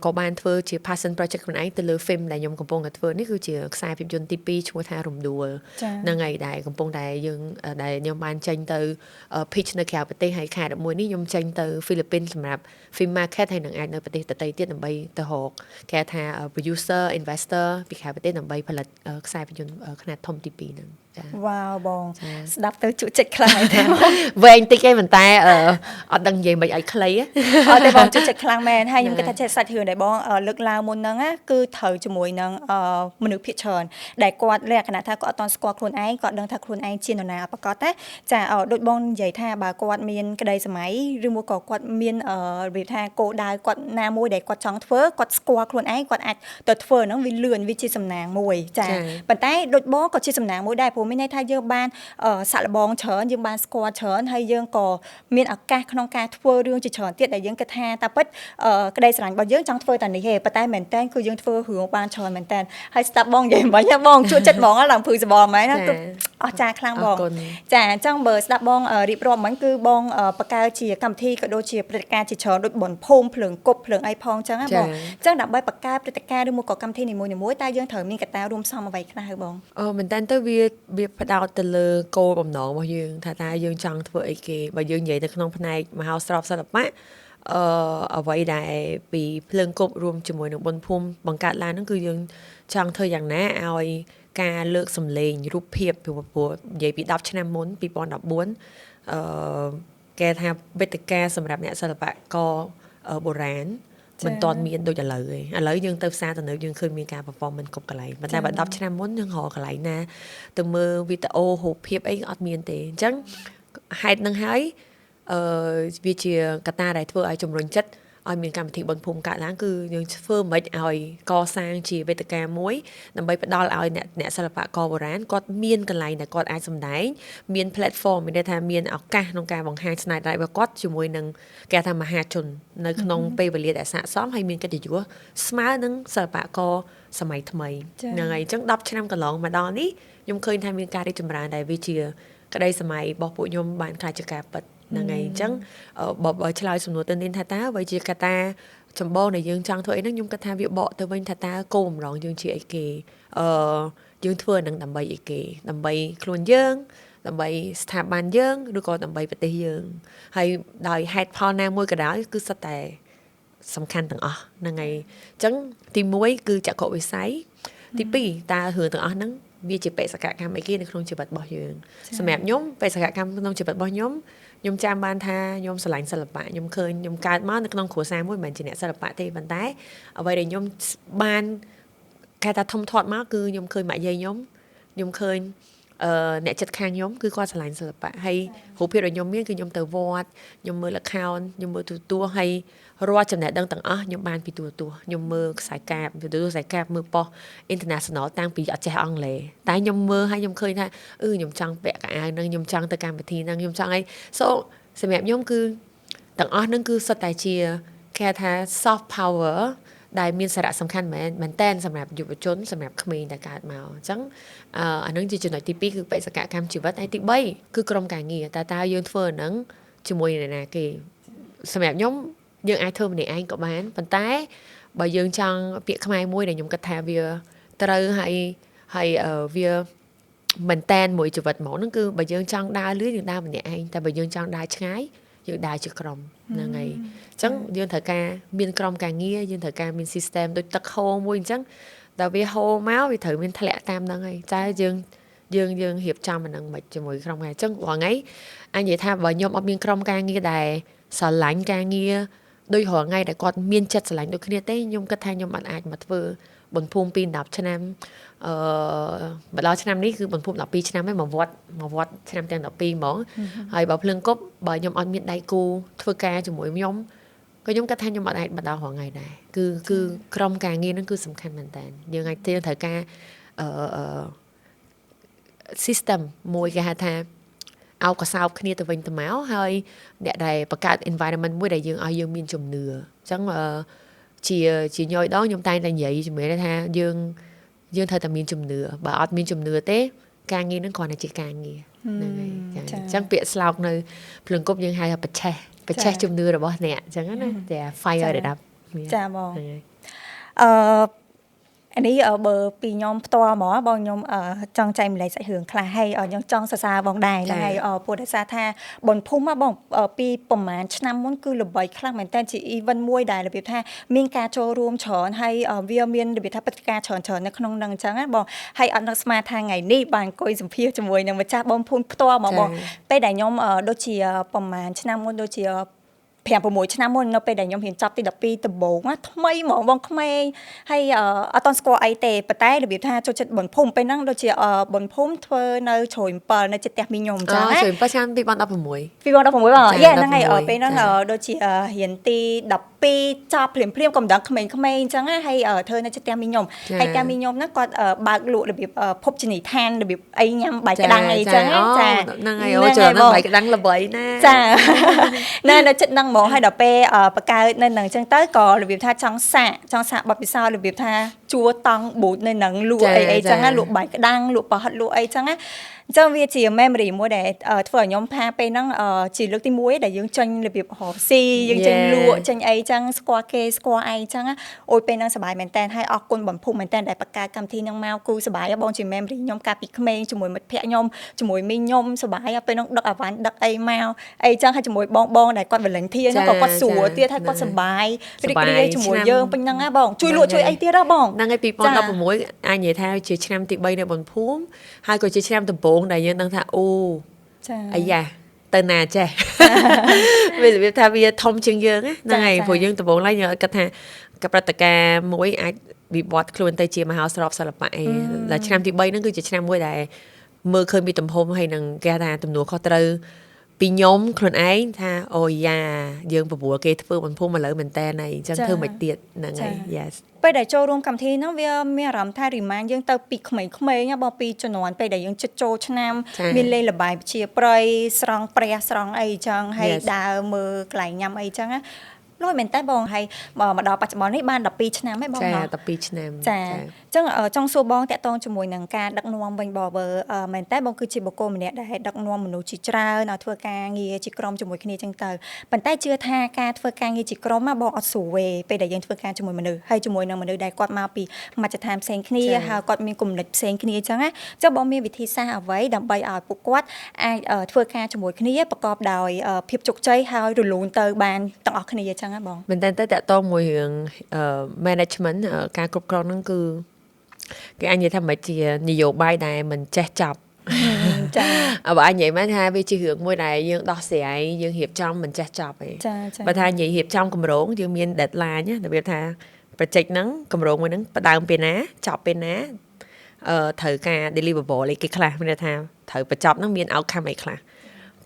ក៏បានធ្វើជា passion project ខ្លួនឯងទៅលើ film ដែលខ្ញុំកំពុងតែធ្វើនេះគឺជាខ្សែភាពយន្តទី2ឈ្មោះថារំដួលហ្នឹងហើយដែលកំពុងតែយើងដែលខ្ញុំបានចេញទៅ pitch នៅក្រៅប្រទេសហើយខែ11នេះខ្ញុំចេញទៅហ្វីលីពីនសម្រាប់ film market ហើយនឹងអាចនៅប្រទេសដទៃទៀតដើម្បីទៅរកគេថា producer investor ពីក្រៅប្រទេសដើម្បីផលិតខ្សែភាពយន្តខ្នាតធំទី2ហ្នឹងចា៎ វ៉ាវបងស្ដាប់ទៅជក់ចិត្តខ្លាំងតែ វែងតិចឯងប៉ុន្តែអត់ដឹងនិយាយមិនឲ្យខ្លី អត់ទេបងជក់ចិត្តខ្លាំងមែនហើយខ្ញុំគិតថាចេះសាច់រឿងដែលបងលើកឡើងមុនហ្នឹងគឺត្រូវជាមួយនឹងមនុស្សភាគច្រើនដែលគាត់លក្ខណៈថាគាត់អត់តន់ស្គាល់ខ្លួនឯងគាត់ដឹងថាខ្លួនឯងជានរណាប្រកបទេចាដូចបងនិយាយថាបើគាត់មានក្តីសម័យឬមួយក៏គាត់មានរបៀបថាគោលដៅគាត់ណាមួយដែលគាត់ចង់ធ្វើគាត់ស្គាល់ខ្លួនឯងគាត់អាចទៅធ្វើហ្នឹងវាលឿនវាជាសំណាងមួយចាប៉ុន្តែដូចបងក៏ជាសំណាងមួយដែរព្រោះមានន័យថាយើងបានសាក់លបងច្រើនយើងបានស្គាល់ច្រើនហើយយើងក៏មានឱកាសក្នុងការធ្វើរឿងជាច្រើនទៀតដែលយើងគិតថាតាពិតក្តីស្រឡាញ់របស់យើងចង់ធ្វើតែនេះទេប៉ុន្តែមែនតើគឺយើងធ្វើរឿងបានច្រើនមែនតើហើយស្ដាប់បងនិយាយមិនហ្នឹងបងជួយចិត្តហ្មងឡើងភឺសបមែនណាអស់ចាខ្លាំងបងចាអញ្ចឹងបើស្ដាប់បងរៀបរាប់មិញគឺបងបង្កើតជាកម្មវិធីក៏ដូចជាព្រឹត្តិការណ៍ជាច្រើនដូចបនភូមិភ្លើងគប់ភ្លើងអីផងអញ្ចឹងណាបងអញ្ចឹងដើម្បីបង្កើតព្រឹត្តិការណ៍ឬមួយក៏កម្មវិធីនីមួយៗតើយើងត្រូវមានកត្តារួមផ្សំអ្វីខ្លះហ៎បងមែនតើទៅវាផ្ដោតទៅលើគោលបំណងរបស់យើងថាតើយើងចង់ធ្វើអីគេបើយើងនិយាយនៅក្នុងផ្នែកមហោស្រពសិល្បៈអ្វីដែលពីភ្លើងគប់រួមជាមួយនឹងបុណ្យភូមិបង្កើតឡើងហ្នឹងគឺយើងចង់ធ្វើយ៉ាងណាឲ្យការលើកសម្លេងរូបភាពពីនិយាយពី10ឆ្នាំមុន2014គេថាវេទិកាសម្រាប់អ្នកសិល្បករបុរាណមិនទាន់មានដូចឥឡូវទេឥឡូវយើងទៅផ្សារទំនើបយើងឃើញមានការ performance គ្រប់កន្លែងប៉ុន្តែបើ10ឆ្នាំមុនយើងរកកន្លែងណាទៅមើលវីដេអូរូបភាពអីអត់មានទេអញ្ចឹងហេតុនឹងហើយវាជាកត្តាដែលធ្វើឲ្យជំរុញចិត្តឲ្យមានកម្មវិធីបុណ្យភូមិកើតឡើងគឺយើងធ្វើមិនឲ្យកសាងជាវេទិកាមួយដើម្បីផ្ដល់ឲ្យអ្នកសិល្បករបុរាណគាត់មានកន្លែងដែលគាត់អាចសម្ដែងមាន platform មានន័យថាមានឱកាសក្នុងការបង្ហាញស្នាដៃរបស់គាត់ជាមួយនឹងគេថាមហាជននៅក្នុងពេលវេលាដែលស័ក្តិសមហើយមានកិត្តិយសស្មើនឹងសិល្បករសម័យថ្មីហ្នឹងហើយអញ្ចឹង10ឆ្នាំកន្លងមកដល់នេះខ្ញុំឃើញថាមានការរីកចម្រើនដែលវាជាក្តីសម័យរបស់ពួកខ្ញុំបានខ្លាចជាការពិតហ្នឹងហើយអញ្ចឹងបើឆ្លើយសំណួរទៅនេះថាតើអ្វីជាកត្តាចម្បងដែលយើងចង់ធ្វើអីហ្នឹងខ្ញុំគិតថាវាបកទៅវិញថាតើគោលបំណងយើងជាអីគេយើងធ្វើនឹងដើម្បីអីគេដើម្បីខ្លួនយើងដើម្បីស្ថាប័នយើងឬក៏ដើម្បីប្រទេសយើងហើយដោយហេតុផលណាមួយក៏ដោយគឺសុទ្ធតែសំខាន់ទាំងអស់ហ្នឹងហើយអញ្ចឹងទី1គឺចក្ខុវិស័យទី2តើរឿងទាំងអស់ហ្នឹងវាជាបេសកកម្មអីគេនៅក្នុងជីវិតរបស់យើងសម្រាប់ខ្ញុំបេសកកម្មក្នុងជីវិតរបស់ខ្ញុំចាំបានថាខ្ញុំស្រឡាញ់សិល្បៈខ្ញុំឃើញខ្ញុំកើតមកនៅក្នុងគ្រួសារមួយមិនមែនជាអ្នកសិល្បៈទេប៉ុន្តែអ្វីដែលខ្ញុំបានគេថាធំធាត់មកគឺខ្ញុំឃើញម៉ាក់យាយខ្ញុំឃើញអ្នកចិត្តខាងខ្ញុំគឺគាត់ស្រឡាញ់សិល្បៈហើយរូបភាពដែលខ្ញុំមានគឺខ្ញុំទៅវត្តខ្ញុំមើល account ខ្ញុំមើលទូរទស្សន៍ហើយរាល់ចំណេះដឹងទាំងអស់ខ្ញុំបានពីទូរទស្សន៍ខ្ញុំមើលខ្សែកាបទូរទស្សន៍ខ្សែកាបមើលប៉ុស្តិ៍ international តាំងពីអត់ចេះអង់គ្លេសតែខ្ញុំមើលហើយខ្ញុំឃើញថាខ្ញុំចង់ពាក់កៅអៅហ្នឹងខ្ញុំចង់ទៅកម្មវិធីហ្នឹងខ្ញុំចង់អីសម្រាប់ខ្ញុំគឺទាំងអស់ហ្នឹងគឺសុទ្ធតែជាគេថា soft power ដែលមានសារៈសំខាន់មែនតែនសម្រាប់យុវជនសម្រាប់ក្មេងដែលកើតមកអញ្ចឹងអានឹងជាចំណុចទី2គឺបេសកកម្មជីវិតហើយទី3គឺក្រុមការងារតើយើងធ្វើអាហ្នឹងជាមួយអ្នកណាគេសម្រាប់ខ្ញុំយើងអាចធ្វើម្នាក់ឯងក៏បានប៉ុន្តែបើយើងចង់ពាក្យខ្មែរមួយដែលខ្ញុំគិតថាវាត្រូវហើយវាមែនតែនមួយជីវិតហ្មងហ្នឹងគឺបើយើងចង់ដើរលឿនយើងដើរម្នាក់ឯងតែបើយើងចង់ដើរឆ្ងាយយើងដើរជាក្រុមហ្នឹងហើយអញ្ចឹងយើងត្រូវការមានក្រុមការងារយើងត្រូវការមាន system ដូចទឹកហូរមួយអញ្ចឹងដល់វាហូរមកវាត្រូវមានធ្លាក់តាមហ្នឹងហើយតែយើងរៀបចំអាហ្នឹងមិនជាមួយក្រុមការងារអញ្ចឹងរាល់ថ្ងៃអញនិយាយថាបើខ្ញុំអត់មានក្រុមការងារដែលស្រឡាញ់ការងារដូចរាល់ថ្ងៃដែលគាត់មានចិត្តស្រឡាញ់ដូចគ្នាទេខ្ញុំគិតថាខ្ញុំអាចមកធ្វើបុណ្យភូមិពី10ឆ្នាំមកដល់ឆ្នាំនេះគឺបុណ្យភូមិ12ឆ្នាំហើយមកវត្តឆ្នាំទាំង12ហ្មងហើយបើភ្លើងគប់បើខ្ញុំអត់មានដៃគូធ្វើការជាមួយខ្ញុំក៏ខ្ញុំគិតថាខ្ញុំអត់អាចមកដល់រងថ្ងៃដែរគឺក្រុមការងារហ្នឹងគឺសំខាន់មែនតើយើងអាចត្រូវការ system មួយគេហៅថាអោកសោបគ្នាទៅវិញទៅមកហើយអ្នកដែលបង្កើត environment មួយដែលយើងឲ្យយើងមានជំនឿអញ្ចឹងជាញយដងខ្ញុំតែងតែនិយាយជាមួយថាយើងត្រូវតែមានជំនឿបើអត់មានជំនឿទេការងារនឹងគ្រាន់តែជាការងារហ្នឹងហើយអញ្ចឹងពាក្យស្លោកនៅភ្លើងគប់យើងហៅថាបច្ឆេះជំនឿរបស់អ្នកអញ្ចឹងណាតែ fire ระดับចាបងនេះបើពីខ្ញុំផ្ទាល់ហ្មងបងខ្ញុំចង់ចែកម្លែកសាច់រឿងខ្លះហើយខ្ញុំចង់សរសើរបងដែរហ្នឹងហើយព្រោះដោយសារថាបនភូមិបងពីប្រហែលឆ្នាំមុនគឺល្បីខ្លះមែនតើជា event មួយដែលរបៀបថាមានការចូលរួមច្រើនហើយវាមានរបៀបថាព្រឹត្តិការណ៍ច្រើននៅក្នុងហ្នឹងអញ្ចឹងណាបងហើយអត់នឹកស្មានថាថ្ងៃនេះបានអង្គុយសម្ភាសជាមួយនឹងម្ចាស់បងភូមិផ្ទាល់ហ្មងបងពេលដែលខ្ញុំដូចជាប្រហែលឆ្នាំមុនដូចជា5-6 ឆ្នាំមុននៅពេលដែលខ្ញុំរៀនចប់ទី12ដំបូងថ្មីហ្មងបងក្មេងហើយអត់តស្គាល់អីទេប៉ុន្តែរបៀបថាចូលចិត្តបនភូមិពេលហ្នឹងដូចជាបនភូមិធ្វើនៅជ្រោយ7នៅចិត្តផ្ទះមីខ្ញុំអញ្ចឹងណាជ្រោយ7ឆ្នាំ2016បងហ្នឹងហើយពេលហ្នឹងដូចជារៀនទី12ចប់ភ្លាមកំដៅក្មេងៗអញ្ចឹងណាហើយធ្វើនៅចិត្តផ្ទះមីខ្ញុំហើយផ្ទះមីខ្ញុំហ្នឹងគាត់បើកលក់របៀបភពជនីឋានរបៀបអីញ៉ាំបាយក្ដាំងអីអញ្ចឹងចាហ្នឹងហើយច្រើនណាស់បាយក្ដាំងល្បីណាចានៅចិត្តហ្នឹងហ្មងហើយដល់ពេលបកកើតនៅនឹងអញ្ចឹងទៅក៏របៀបថាចង់សាកបទពិសោធន៍របៀបថាជួតង់បូតនៅនឹងលក់អីអញ្ចឹងណាលក់បាយក្ដាំងលក់ប្រហិតលក់អីអញ្ចឹងណាអញ្ចឹងវាជា memory មួយដែលធ្វើឲ្យខ្ញុំថាពេលហ្នឹងជាលើកទី1ដែលយើងចេញរបៀបរកស៊ីយើងចេញលក់ចេញអីអញ្ចឹងស្គាល់គេស្គាល់អីអញ្ចឹងអូយពេលហ្នឹងសប្បាយមែនតើហើយអរគុណបងភូមិមែនតើដែលបង្កើតកម្មវិធីហ្នឹងមកគូសប្បាយបងជា memory ខ្ញុំកាលពីក្មេងជាមួយមិត្តភ័ក្ដិខ្ញុំជាមួយមីងខ្ញុំសប្បាយពេលហ្នឹងដឹកអាវ៉ាន់ដឹកអីមកអីអញ្ចឹងហើយជាមួយបងដែលគាត់ volunteer ហ្នឹងក៏គាត់ស្រួលទៀតហើយគាត់សប្បាយរីករាយជាមួយយើងពេញហ្នឹងណាបងជួយលក់ជួយអីទៀតហ៎បងហ្នឹងហើយ2016អាចនិយាយថាជាឆ្នាំទី3នៅបនភូមិហើយក៏ជាឆ្នាំដំបូងដែលយើងដឹងថាអូចាអាយ៉ាទៅណាចេះវារបៀបថាវាធំជាងយើងហ្នឹងហើយព្រោះយើងដំបូងឡើងយើងអត់គិតថាកប្រតិការមួយអាចវិវត្តខ្លួនទៅជាមហោស្រពសិល្បៈឯងដល់ឆ្នាំទី3ហ្នឹងគឺជាឆ្នាំមួយដែលមើលឃើញពីទំហំហើយនឹងគេថាទំនួលខុសត្រូវពីខ្ញុំខ្លួនឯងថាអូយ៉ាយើងប្រមូលគេធ្វើបំភុំឥឡូវមែនតើអញ្ចឹងធ្វើមិនទៀតហ្នឹងហើយ yes ពេលដែលចូលរួមកម្មវិធីហ្នឹងវាមានអារម្មណ៍ថា remind យើងទៅពីក្មេងៗបងពីជំនាន់ពេលដែលយើងជិតចូលឆ្នាំមានលេងល្បែងប្រជាប្រិយស្រង់ព្រះស្រង់អីចឹងហើយដើរមើលកន្លែងញ៉ាំអីចឹងណាលុយមែនតើបងហើយមកដល់បច្ចុប្បន្ននេះបាន12ឆ្នាំហើយបងចា12ឆ្នាំចាអញ្ចឹងចង់សួរបងតាក់ទងជាមួយនឹងការដឹកនាំវិញបងមែនតើបងគឺជាបុគ្គលម្នាក់ដែលដឹកនាំមនុស្សជាច្រើនឲ្យធ្វើការងារជាក្រុមជាមួយគ្នាអញ្ចឹងទៅប៉ុន្តែជឿថាការធ្វើការងារជាក្រុមបងអត់ស្រួលទេពេលដែលយើងធ្វើការជាមួយមនុស្សហើយជាមួយនឹងមនុស្សដែលគាត់មកពីមជ្ឈដ្ឋានផ្សេងគ្នាហើយគាត់មានគំនិតផ្សេងគ្នាអញ្ចឹងណាចុះបងមានវិធីសាស្ត្រអ្វីដើម្បីឲ្យពួកគាត់អាចធ្វើការជាមួយគ្នាប្រកបដោយភាពជោគជ័យហើយរលូនទៅបានទាំងអស់គ្នាអញ្ចឹងបងមែនតើតើតងមួយរឿង management ការគ្រប់គ្រងហ្នឹងគឺគេអាចនិយាយថាមិនជានយោបាយដែលមិនចេះចប់ចាបើអាចនិយាយមកថាវាជារឿងមួយដែលយើងដោះស្រាយយើងរៀបចំមិនចេះចប់ទេបើថានិយាយរៀបចំគម្រោងយើងមាន deadline ណារបៀបថា project ហ្នឹងគម្រោងមួយហ្នឹងផ្ដើមពេលណាចប់ពេលណាត្រូវការ deliverable អីគេខ្លះមានន័យថាត្រូវបញ្ចប់ហ្នឹងមាន outcome អីខ្លះ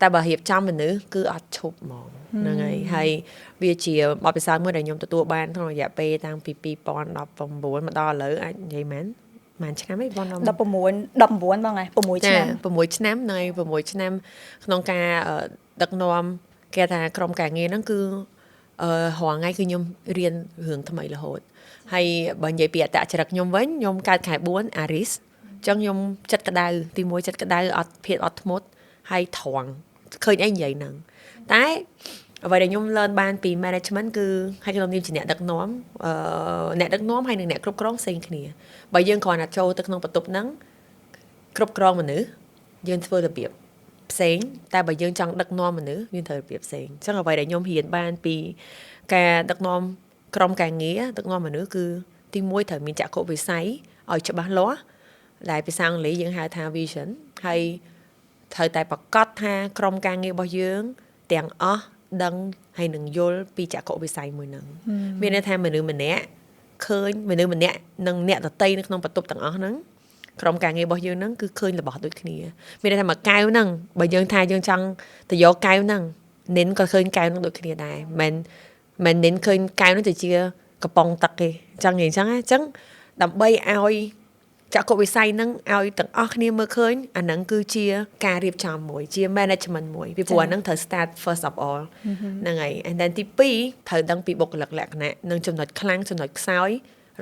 តែបើរៀបចំមនុស្សគឺអត់ឈប់ហ្មងហ្នឹងហើយវាជាបទពិសោធន៍មួយដែលខ្ញុំទទួលបានក្នុងរយៈពេលតាំងពី2019មកដល់ឥឡូវអាចនិយាយមែនប៉ុន្មានឆ្នាំឯងបង19បងហើយ6ឆ្នាំ6ឆ្នាំនៅ6ឆ្នាំក្នុងការដឹកនាំគេថាក្រុមការងារហ្នឹងគឺរាល់ថ្ងៃគឺខ្ញុំរៀនរឿងថ្មីរហូតហើយបើនិយាយពីអត្តចរិតខ្ញុំវិញខ្ញុំកើតខែ4 Aries អញ្ចឹងខ្ញុំចិត្តក្តៅទី1ចិត្តក្តៅអត់ភាពអត់ធ្មត់ហើយត្រង់ឃើញអីនិយាយហ្នឹងតែអ្វីដែលខ្ញុំ learn បានពី management គឺហើយខ្ញុំជាអ្នកដឹកនាំហើយនិងអ្នកគ្រប់គ្រងផ្សេងគ្នាបើយើងគ្រាន់តែចូលទៅក្នុងបន្ទប់ហ្នឹងគ្រប់គ្រងមនុស្សយើងធ្វើរបៀបផ្សេងតែបើយើងចង់ដឹកនាំមនុស្សយើងត្រូវរបៀបផ្សេងអញ្ចឹងអ្វីដែលខ្ញុំរៀនបានពីការដឹកនាំក្រុមការងារដឹកនាំមនុស្សគឺទី1ត្រូវមានចក្ខុវិស័យឲ្យច្បាស់លាស់ដែលភាសាអង់គ្លេសយើងហៅថា vision ហើយត្រូវតែប្រកាសថាក្រុមការងាររបស់យើងទាំងអស់ដឹងហើយនឹងយល់ពីចក្ខុវិស័យមួយហ្នឹងមានន័យថាមនុស្សម្នាក់ឃើញមនុស្សម្នាក់និងអ្នកដទៃនៅក្នុងបន្ទប់ទាំងអស់ហ្នឹងក្រុមការងាររបស់យើងហ្នឹងគឺឃើញរបស់ដូចគ្នាមានន័យថាមួយកែវហ្នឹងបើយើងថាយើងចង់ទៅយកកែវហ្នឹងនិនក៏ឃើញកែវហ្នឹងដូចគ្នាដែរមិននិនឃើញកែវហ្នឹងទៅជាកំប៉ុងទឹកទេអញ្ចឹងដើម្បីឲ្យ ចាក់កុវិស័យហ្នឹងឲ្យទាំងអស់គ្នាមើលឃើញអាហ្នឹងគឺជាការរៀបចំមួយជា management មួយពីព្រោះអាហ្នឹងត្រូវ start first of all ហ្នឹងហើយ and then ទី2ត្រូវដឹងពីបុគ្គលិកលក្ខណៈនិងចំណុចខ្លាំងចំណុចខ្សោយ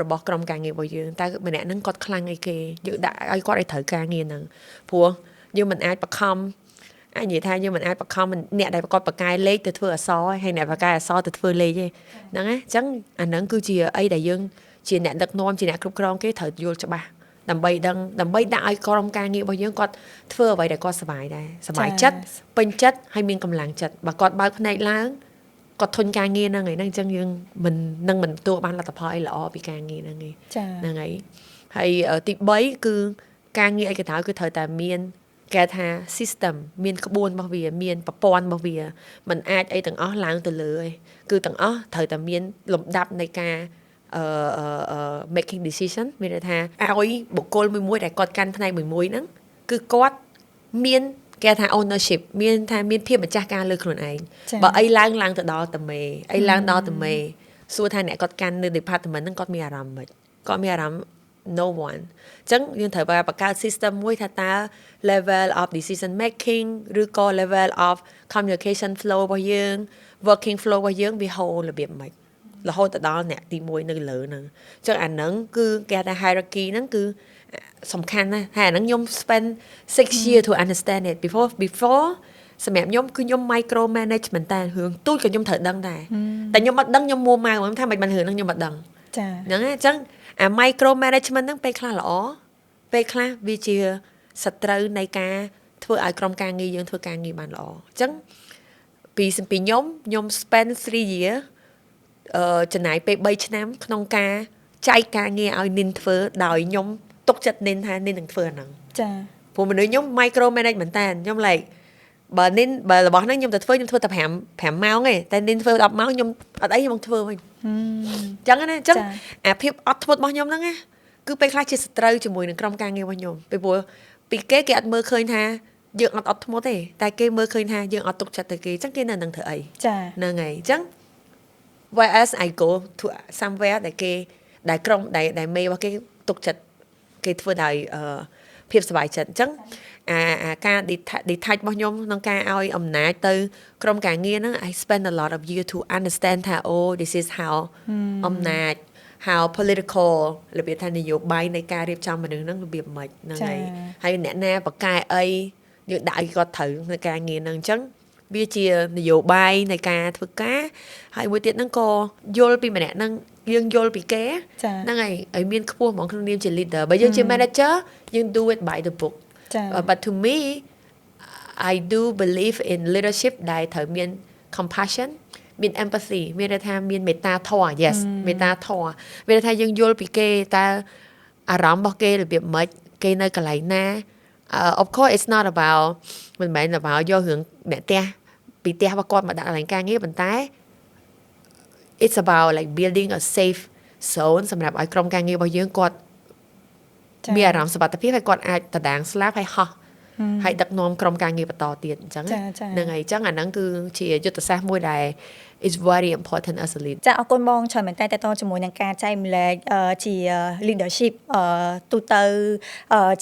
របស់ក្រុមការងាររបស់យើងតើម្នាក់ហ្នឹងគាត់ខ្លាំងអីគេយើងដាក់ឲ្យគាត់ឲ្យត្រូវការងារហ្នឹងព្រោះយើងមិនអាចបខំអាចនិយាយថាយើងមិនអាចបខំអ្នកដែលគាត់បកកាយលេខទៅធ្វើអក្សរហើយអ្នកបកកាយអក្សរទៅធ្វើលេខទេហ្នឹងណាអញ្ចឹងអាហ្នឹងគឺជាអីដែលយើងជាអ្នកដឹកនាំជាអ្នកគ្រប់គ្រងគេត្រូវយល់ច្បាស់ដើម្បីដាក់ឲ្យក្រុមការងាររបស់យើងគាត់ធ្វើអ្វីដែលគាត់សប្បាយដែរសប្បាយចិត្តពេញចិត្តហើយមានកម្លាំងចិត្តបើគាត់បើកភ្នែកឡើងគាត់ធន់ការងារហ្នឹងហើយហ្នឹងអញ្ចឹងយើងមិនទទួលបានលទ្ធផលអីល្អពីការងារហ្នឹងទេហ្នឹងហើយទី3គឺការងារឯកតោគឺត្រូវតែមានគេថា system មានក្បួនរបស់វាមានប្រព័ន្ធរបស់វាมันអាចអីទាំងអស់ឡើងទៅលើឯងគឺទាំងអស់ត្រូវតែមានលំដាប់នៃការmaking decision មានន័យថាឲ្យបុគ្គលមួយដែលគាត់កាន់ផ្នែកមួយហ្នឹងគឺគាត់មានគេថា ownership មានថាមានភាពម្ចាស់ការលើខ្លួនឯងបើអីឡើងទៅដល់តែមេអីឡើងដល់តែមេសួរថាអ្នកគាត់កាន់នៅ department ហ្នឹងគាត់មានអារម្មណ៍មិនគាត់មានអារម្មណ៍ no one អញ្ចឹងយើងត្រូវបង្កើត system មួយថាតើ level of decision making ឬក៏ level of communication flow របស់យើង working flow របស់យើងវាហូររបៀបម៉េចរហូតទៅដល់អ្នកទី1នៅលើហ្នឹងអញ្ចឹងអាហ្នឹងគឺគេថា hierarchy ហ្នឹងគឺសំខាន់ណាស់ហើយអាហ្នឹងខ្ញុំ spend 6 years to understand it before សម្រាប់ខ្ញុំគឺខ្ញុំ micro manage មែនតើរឿងទូចក៏ខ្ញុំត្រូវដឹងដែរតែខ្ញុំអត់ដឹងខ្ញុំមួម៉ៅហ្មងថាមិនបានរឿងហ្នឹងខ្ញុំអត់ដឹងចាហ្នឹងអញ្ចឹងអា micro management ហ្នឹងពេលខ្លះល្អពេលខ្លះវាជាសត្រូវនៃការធ្វើឲ្យក្រុមការងារយើងធ្វើការងារបានល្អអញ្ចឹងពីខ្ញុំ spend 3 year ចំណាយពេល3ឆ្នាំក្នុងការចែកការងារឲ្យនិនធ្វើដោយខ្ញុំទុកចិត្តនិនថានិននឹងធ្វើអាហ្នឹងចាព្រោះមនុស្សខ្ញុំ micro manage មែនតើខ្ញុំ like បើរបស់ហ្នឹងខ្ញុំទៅធ្វើតែ5ម៉ោងទេតែនិនធ្វើ10ម៉ោងខ្ញុំអត់អីខ្ញុំធ្វើវិញអញ្ចឹងណាអញ្ចឹងអាភាពអត់ធ្មត់របស់ខ្ញុំហ្នឹងណាគឺពេលខ្លះជាសត្រូវជាមួយនឹងក្រុមការងាររបស់ខ្ញុំពីព្រោះពីគេអត់មើលឃើញថាយើងអត់ធ្មត់ទេតែគេមើលឃើញថាយើងអត់ទុកចិត្តទៅគេអញ្ចឹងគេនៅនឹងធ្វើអីហ្នឹងហើយអញ្ចឹងwhereas I go to somewhere ដែលក្រុមដែលមេរបស់គេទុកចិត្តគេធ្វើដោយភាពសប្បាយចិត្តអញ្ចឹងអាការ detach របស់ខ្ញុំក្នុងការឲ្យអំណាចទៅក្រុមការងារហ្នឹង I spend a lot of year to understand ថា oh this is how អំណាច how political របៀបថានយោបាយនៃការរៀបចំមនុស្សហ្នឹងរបៀបម៉េចហ្នឹងហើយអ្នកណាបកកែអីយើងដាក់ឲ្យគាត់ត្រូវនៅការងារហ្នឹងអញ្ចឹងវាជានយោបាយនៃការធ្វើការហើយមួយទៀតហ្នឹងក៏យល់ពីម្នាក់ហ្នឹងយើងយល់ពីគេហ្នឹងហើយឲ្យមានខ្ពស់ហ្មងក្នុងនាមជា leader បើយើងជា manager យើង do it by the book but to me I do believe in leadership ដែលត្រូវមាន compassion មាន empathy មានន័យថាមានមេត្តាធម៌ yes មេត្តាធម៌មានន័យថាយើងយល់ពីគេតើអារម្មណ៍របស់គេរបៀបម៉េចគេនៅកន្លែងណាof course it's not about មិនមែន about យករឿងអ្នកផ្ទះពីផ្ទះរបស់គាត់មកដាក់កន្លែងការងារប៉ុន្តែ it's about like building a safe zone សម្រាប់ឲ្យក្រុមការងាររបស់យើងគាត់មានអារម្មណ៍សុវត្ថិភាពហើយគាត់អាចដដាងស្លាប់ហើយហោះហើយដឹកនាំក្រុមការងារបន្តទៀតអញ្ចឹងហ្នឹងហើយអញ្ចឹងអាហ្នឹងគឺជាយុទ្ធសាស្ត្រមួយដែល is very important as a leader ចាអរគុណបងច្រើនមែនតើតទៅជាមួយនឹងការចែកម្លែកជា leadership ទូទៅ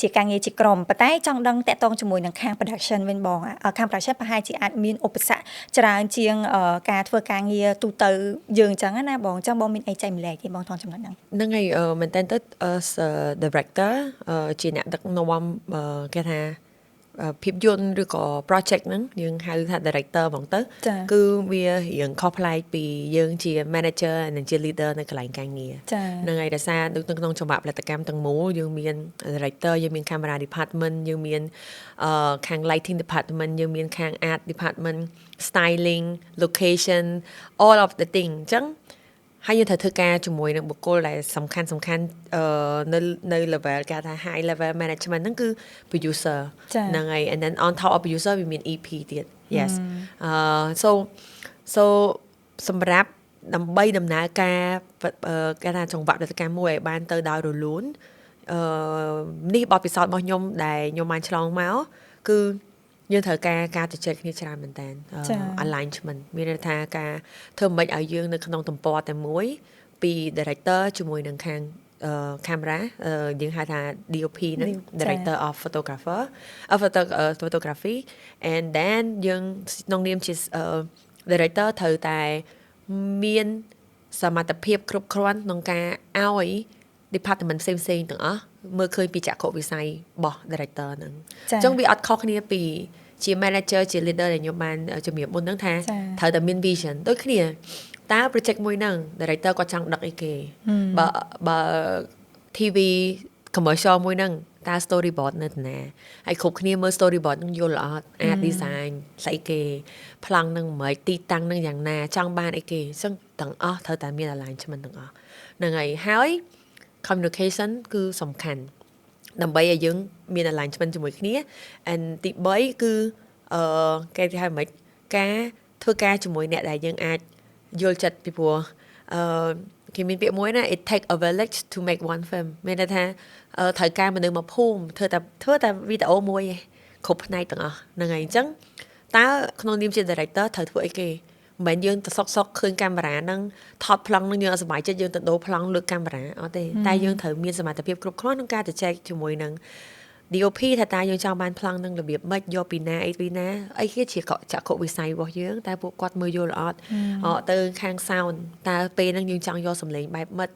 ជាការងារជាក្រុមប៉ុន្តែចង់ដឹងតទៅជាមួយនឹងខាង production វិញបងខាង production ប្រហែលជាអាចមានឧបសគ្គច្រើនជាងការធ្វើការងារទូទៅយើងអញ្ចឹងណាបងអញ្ចឹងបងមានអីចែកម្លែកទេបងថនចំណុចហ្នឹងហើយមែនតើទៅ director ជាអ្នកដឹកនាំគេថាភាពយន្តឬក៏ project ហ្នឹងយើងហៅថា director ហ្មងទៅគឺវារៀងខុសប្លែកពីយើងជា manager និងជា leader នៅកន្លែងការងារហ្នឹងហើយដោយសារនៅក្នុងច្បាប់ផលិតកម្មទាំងមូលយើងមាន director យើងមាន camera department យើងមានខាង lighting department យើងមានខាង art department styling location all of the thing អញ្ចឹងហើយយើងត្រូវធ្វើការជាមួយនឹងបុគ្គលដែលសំខាន់នៅ level គេថា high level management ហ្នឹងគឺ producer ហ្នឹងហើយ and then on top of producer វាមាន EP ទៀត yes so សម្រាប់ដើម្បីដំណើរការគេថាចង្វាក់ផលិតកម្មមួយឲ្យបានទៅដោយរលូននេះបទពិសោធន៍របស់ខ្ញុំដែលខ្ញុំបានឆ្លងមកគឺយើងត្រូវការជជែកគ្នាច្រើនមែនតើ alignment មានន័យថាការធ្វើមិនឲ្យយើងនៅក្នុងទំព័រតែមួយពី director ជាមួយនឹងខាង camera យើងហៅថា DOP ហ្នឹង director of photography and then យើងក្នុងនាមជា director ត្រូវតែមានសមត្ថភាពគ្រប់គ្រាន់ក្នុងការឲ្យ department ផ្សេងៗទាំងអស់មើលឃើញពីចក្ខុវិស័យរបស់ director ហ្នឹងអញ្ចឹងវាអត់ខុសគ្នាពីជា manager ជា leader ដែលខ្ញុំបានជំរាបមុនហ្នឹងថាត្រូវតែមាន vision ដូចគ្នាតើ project មួយហ្នឹង director គាត់ចង់ដឹកអីគេបើ TV commercial មួយហ្នឹងតើ storyboard នៅទីណាហើយគ្រប់គ្នាមើល storyboard ហ្នឹងយល់អត់ art design ស្អីគេប្លង់ហ្នឹងមិនទីតាំងហ្នឹងយ៉ាងណាចង់បានអីគេអញ្ចឹងទាំងអស់ត្រូវតែមាន alignment ទាំងអស់ហ្នឹងហើយហើយ communication គឺសំខាន់ដើម្បីឲ្យយើងមាន alignment ជាមួយគ្នា and ទី3គឺគេហៅមិនការធ្វើការជាមួយអ្នកដែលយើងអាចយល់ចិត្តពីព្រោះគេមានពាក្យមួយណា it take a village to make one film មានន័យថាត្រូវការមនុស្សមកភូមិធ្វើតែវីដេអូមួយឯងគ្រប់ផ្នែកទាំងអស់ហ្នឹងហើយអញ្ចឹងតើក្នុងនាមជា director ត្រូវធ្វើអីគេមិនមែនយើងទៅសុកឃើញកាមេរ៉ាហ្នឹងថតប្លង់ហ្នឹងយើងអត់សប្បាយចិត្តយើងទៅដូរប្លង់លើកកាមេរ៉ាអត់ទេតែយើងត្រូវមានសមត្ថភាពគ្រប់គ្រាន់ក្នុងការទៅចែកជាមួយនឹង DOP ថាតើយើងចង់បានប្លង់នឹងរបៀបម៉េចយកពីណាអីគេជាចក្ខុវិស័យរបស់យើងតែពួកគាត់មើលយល់អត់ទៅខាង sound តើពេលហ្នឹងយើងចង់យកសម្លេងបែបម៉េច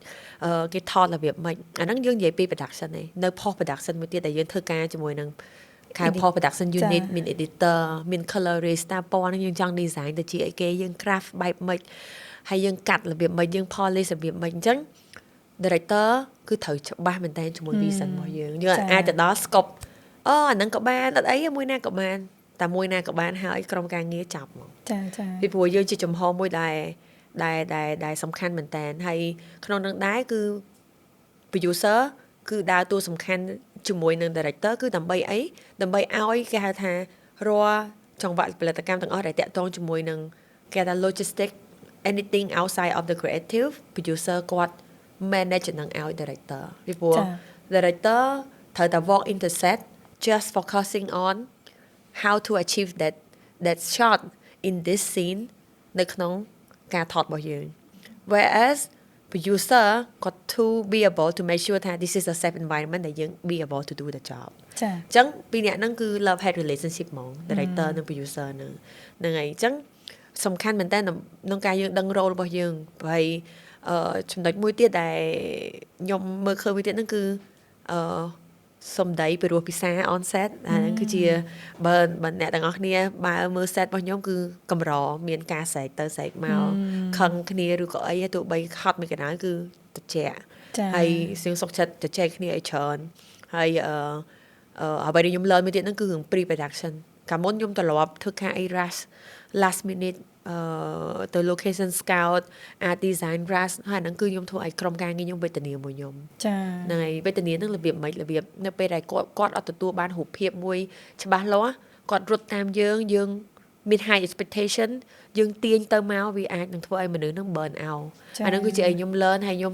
គេថតរបៀបម៉េចអាហ្នឹងយើងនិយាយពី production ឯងនៅ post production មួយទៀតដែលយើងធ្វើការជាមួយនឹងខាង post production unit មាន editor មាន colorist តើពណ៌ហ្នឹងយើងចង់ design ទៅជាអីគេយើង craft បែបម៉េចហើយយើងកាត់របៀបម៉េចយើង polish របៀបម៉េចអញ្ចឹងdirector គឺត្រូវច្បាស់មែនតើជាមួយ vision របស់យើងអាចទៅដល់ scope អាហ្នឹងក៏បានអត់អីមួយណាក៏បានតែមួយណាក៏បានហើយក្រុមការងារចាប់ហ្មងចាពីព្រោះយើងជាចំហមួយដែលសំខាន់មែនតើហើយក្នុងនឹងដែរគឺ producer គឺដើរតួសំខាន់ជាមួយនឹង director គឺដើម្បីអីដើម្បីឲ្យគេហៅថារាល់ចង្វាក់ផលិតកម្មទាំងអស់ដែលតាក់ទងជាមួយនឹងគេថា logistic anything outside of the creative producer គាត់ manage នឹងឲ្យ director ពីព្រោះ director ត្រូវតែ walk in the set just focusing on how to achieve that shot in this scene នៅក្នុងការថតរបស់យើង whereas producer got to be able to make sure that this is a safe environment ដែលយើង be able to do the job ចាអញ្ចឹងពីរនាក់ហ្នឹងគឺ love hate relationship ហ្មង director និង producer ហ្នឹងហើយអញ្ចឹងសំខាន់មែនតើក្នុងការយើងដឹង role របស់យើងហើយចំណុចមួយទៀតដែលខ្ញុំមើលឃើញមួយទៀតហ្នឹងគឺសំដីពីរោះពិសា on set អាហ្នឹងគឺជាបើអ្នកទាំងអស់គ្នាបើមើល set របស់ខ្ញុំគឺកម្រមានការស្រែកទៅស្រែកមកខឹងគ្នាឬក៏អីទោះបីខត់មួយកណ្ដាលគឺត្រជាក់ហើយសៀងសុកចិត្តទៅចែកគ្នាឲ្យច្រើនហើយអ្វីដែលខ្ញុំ learn មួយទៀតហ្នឹងគឺរឿង pre production កាលមុនខ្ញុំត្រឡប់ធ្វើការអី rush last minute ទៅ location scout art design rush ហើយហ្នឹងគឺខ្ញុំធ្វើឲ្យក្រុមការងារខ្ញុំវេទនាមួយខ្ញុំចាហ្នឹងហើយវេទនាហ្នឹងរបៀបម៉េចរបៀបនៅពេលដែលគាត់អត់ទទួលបានរូបភាពមួយច្បាស់លាស់គាត់រត់តាមយើងមាន high expectation យើងទាញទៅមកវាអាចនឹងធ្វើឲ្យមនុស្សហ្នឹង burn out អាហ្នឹងគឺជាឲ្យខ្ញុំ learn ហើយខ្ញុំ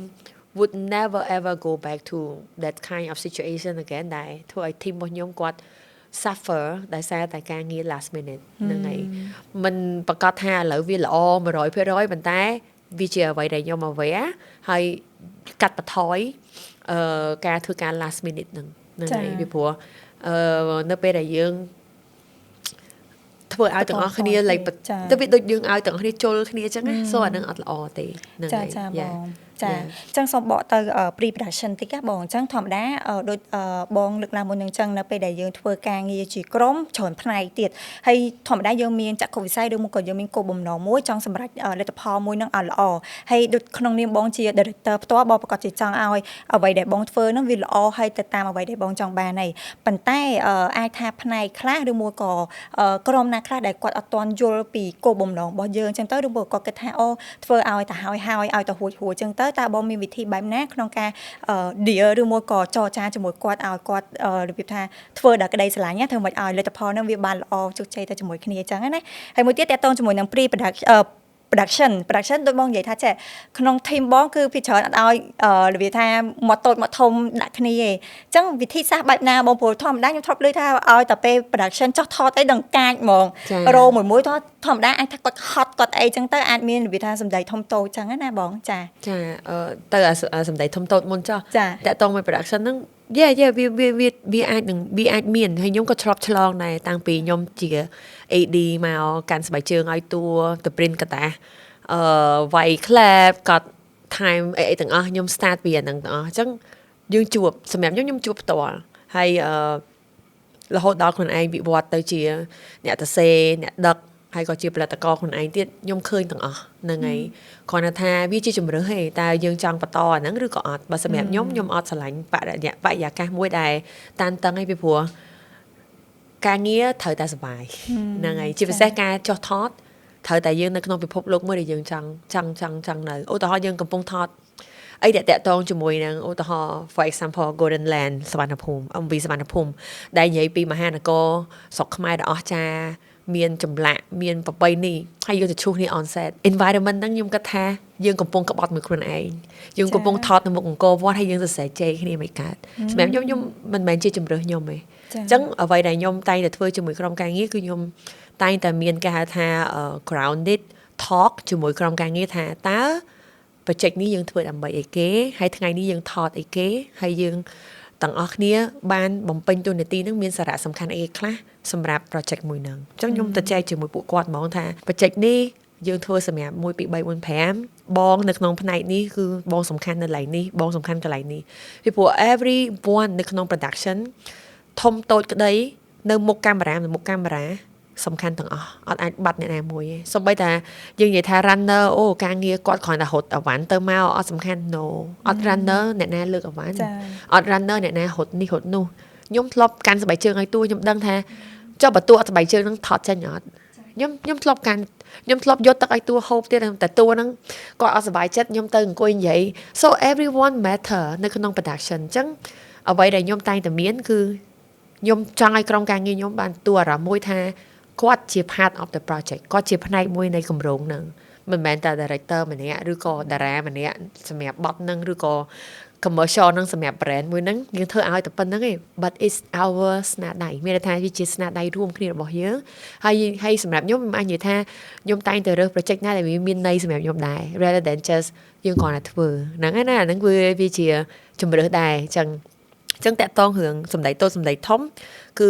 would never ever go back to that kind of situation again ដែលធ្វើឲ្យ team របស់ខ្ញុំគាត់suffer ដោយសារតែការងារ last minute ហ្នឹងហើយมันប្រកាសថាឥឡូវវាល្អ 100% ប៉ុន្តែវាជាអ្វីដែលខ្ញុំ aware ហើយកាត់បន្ថយការធ្វើការ last minute ហ្នឹងហើយពីព្រោះនៅពេលដែលយើងធ្វើឲ្យទាំងអស់គ្នាលេខទៅវាដូចយើងឲ្យទាំងអស់គ្នាជុលគ្នាអញ្ចឹងណាសូអានឹងអត់ល្អទេហ្នឹងហើយចាបងចាអញ្ចឹងសូមបកទៅ pre production តិចបងអញ្ចឹងធម្មតាដូចបងលើកឡើងមុននឹងអញ្ចឹងនៅពេលដែលយើងធ្វើការងារជាក្រុមច្រើនផ្នែកទៀតហើយធម្មតាយើងមានចក្ខុវិស័យឬមកក៏យើងមានគោលបំណងមួយចង់សម្រេចលទ្ធផលមួយនឹងឲ្យល្អហើយដូចក្នុងនាមបងជា director ផ្ទាល់បងប្រកាសជាចង់ឲ្យអ្វីដែលបងធ្វើនឹងវាល្អហើយទៅតាមអ្វីដែលបងចង់បានហើយប៉ុន្តែអាចថាផ្នែកខ្លះឬមួយក៏ក្រុមណាខ្លះដែលគាត់អត់ទាន់យល់ពីគោលបំណងរបស់យើងអញ្ចឹងទៅឬមកគាត់គិតថាធ្វើឲ្យទៅហើយឲ្យទៅហួចអញ្ចឹងទៅតើបងមានវិធីបែបណាក្នុងការ deal ឬមួយក៏ចរចាជាមួយគាត់ឲ្យគាត់របៀបថាធ្វើដល់ក្តីស្រឡាញ់ធ្វើមិនឲ្យលទ្ធផលនឹងវាបានល្អជោគជ័យទៅជាមួយគ្នាអញ្ចឹងណាហើយមួយទៀតតកតងជាមួយនឹង pre production ដូចបងនិយាយថាចេះក្នុង team បងគឺពីច្រើនអត់ឲ្យរបៀបថាមកតូចមកធំដាក់គ្នាឯងចឹងវិធីសាស្ត្របែបណាបងព្រោះធម្មតាខ្ញុំធ្លាប់លើថាឲ្យតែពេល production ចោះថតអីដឹងកាចហ្មងរោមួយថតធម្មតាអាចថាគាត់ហត់គាត់អីចឹងទៅអាចមានរបៀបថាសម្ដីធំតូចចឹងណាបងចាទៅសម្ដីធំតូចមុនចោះតាក់តងមួយ production ហ្នឹងវាអាចមានហើយខ្ញុំក៏ឆ្លប់ឆ្លងដែរតាំងពីខ្ញុំជា AD មកកាន់ស្បែកជើងឲ្យតួទៅ print កតាវាយ clap ក៏ time អីទាំងអស់ខ្ញុំ start ពីអាហ្នឹងទាំងអស់អញ្ចឹងយើងជួបសម្រាប់ខ្ញុំជួបផ្ទាល់ហើយរហូតដល់ខ្លួនឯងវិវត្តទៅជាអ្នកទៅសេអ្នកដឹកហើយក៏ជាផលិតករខ្លួនឯងទៀតខ្ញុំឃើញទាំងអស់ហ្នឹងហើយគ្រាន់តែថាវាជាជំរឿសទេតើយើងចង់បន្តអាហ្នឹងឬក៏អត់បើសម្រាប់ខ្ញុំអត់ឆ្លាញ់បរិយាកាសមួយដែលតានតឹងឯងពីព្រោះការងារត្រូវតែសុបាយហ្នឹងហើយជាពិសេសការចោះថតត្រូវតែយើងនៅក្នុងពិភពលោកមួយដែលយើងចង់នៅឧទាហរណ៍យើងកំពុងថតអីដែលតាក់ទងជាមួយនឹងឧទាហរណ៍ for example Golden Land សវណ្ណភូមិ MV សវណ្ណភូមិដែលនិយាយពីមហានគរស្រុកខ្មែរដ៏អស្ចារ្យមានចម្លាក់មានប្រពៃណីហើយយើងទៅជួបគ្នា on set environment ហ្នឹងខ្ញុំគិតថាយើងកំពុងក្បត់មួយខ្លួនឯងយើងកំពុងថតនៅមុខអង្គរវត្តហើយយើងសរសេរជេរគ្នាមិនកើតសម្រាប់ខ្ញុំមិនមែនជាជំរឿសខ្ញុំទេអញ្ចឹងអ្វីដែលខ្ញុំតែងតែធ្វើជាមួយក្រុមការងារគឺខ្ញុំតែងតែមានគេហៅថា grounded talk ជាមួយក្រុមការងារថាតើ project នេះយើងធ្វើដើម្បីអីគេហើយថ្ងៃនេះយើងថតអីគេហើយយើងទាំងអស់គ្នាបានបំពេញតួនាទីនឹងមានសារៈសំខាន់អីខ្លះសម្រាប់ project មួយហ្នឹងអញ្ចឹងខ្ញុំទៅចែកជាមួយពួកគាត់ហ្មងថា project នេះយើងធ្វើសម្រាប់1 2 3 4 5បងនៅក្នុងផ្នែកនេះគឺបងសំខាន់នៅកន្លែងនេះបងសំខាន់កន្លែងនេះពីព្រោះ everyone នៅក្នុង production ធំតូចក្តីនៅមុខកាមេរ៉ាសំខាន់ទាំងអស់អត់អាចបាត់អ្នកណាមួយទេសូម្បីតែយើងនិយាយថា runner អូការងារគាត់គ្រាន់តែរត់អវ៉ាន់ទៅមកអត់សំខាន់ no អត់ runner អ្នកណាលើកអវ៉ាន់អត់ runner អ្នកណារត់នេះរត់នោះខ្ញុំធ្លាប់កាន់ស្បែកជើងឲ្យតួខ្ញុំដឹងថាចុះបើតួអត់ស្បែកជើងនឹងថតចេញអត់ខ្ញុំធ្លាប់យកទឹកឲ្យតួហូបទៀតតែតួហ្នឹងគាត់អត់សប្បាយចិត្តខ្ញុំទៅអង្គុយនិយាយ so everyone matter នៅក្នុង production អញ្ចឹងអ្វីដែលខ្ញុំតែងតែមានគឺខ្ញុំចង់ឲ្យក្រុមការងារខ្ញុំបានតួអារម្មណ៍មួយថាគាត់ជា part of the project គាត់ជាផ្នែកមួយនៃគម្រោងហ្នឹងមិនមែនតែ director ម្នាក់ឬក៏តារាម្នាក់សម្រាប់បទហ្នឹងឬក៏ commercial ហ្នឹងសម្រាប់ brand មួយហ្នឹងយើងធ្វើឲ្យតែប៉ុណ្្នឹងឯង but it's our ស្នាដៃមានន័យថាវាជាស្នាដៃរួមគ្នារបស់យើងហើយសម្រាប់ខ្ញុំអាចនិយាយថាខ្ញុំតែងតែរើស project ណាដែលវាមានន័យសម្រាប់ខ្ញុំដែរ rather than just យើងគ្រាន់តែធ្វើហ្នឹងឯណាហ្នឹងវាជាជំរឿសដែរអញ្ចឹងតាក់ទងរឿងសម្ដីតូចសម្ដីធំគឺ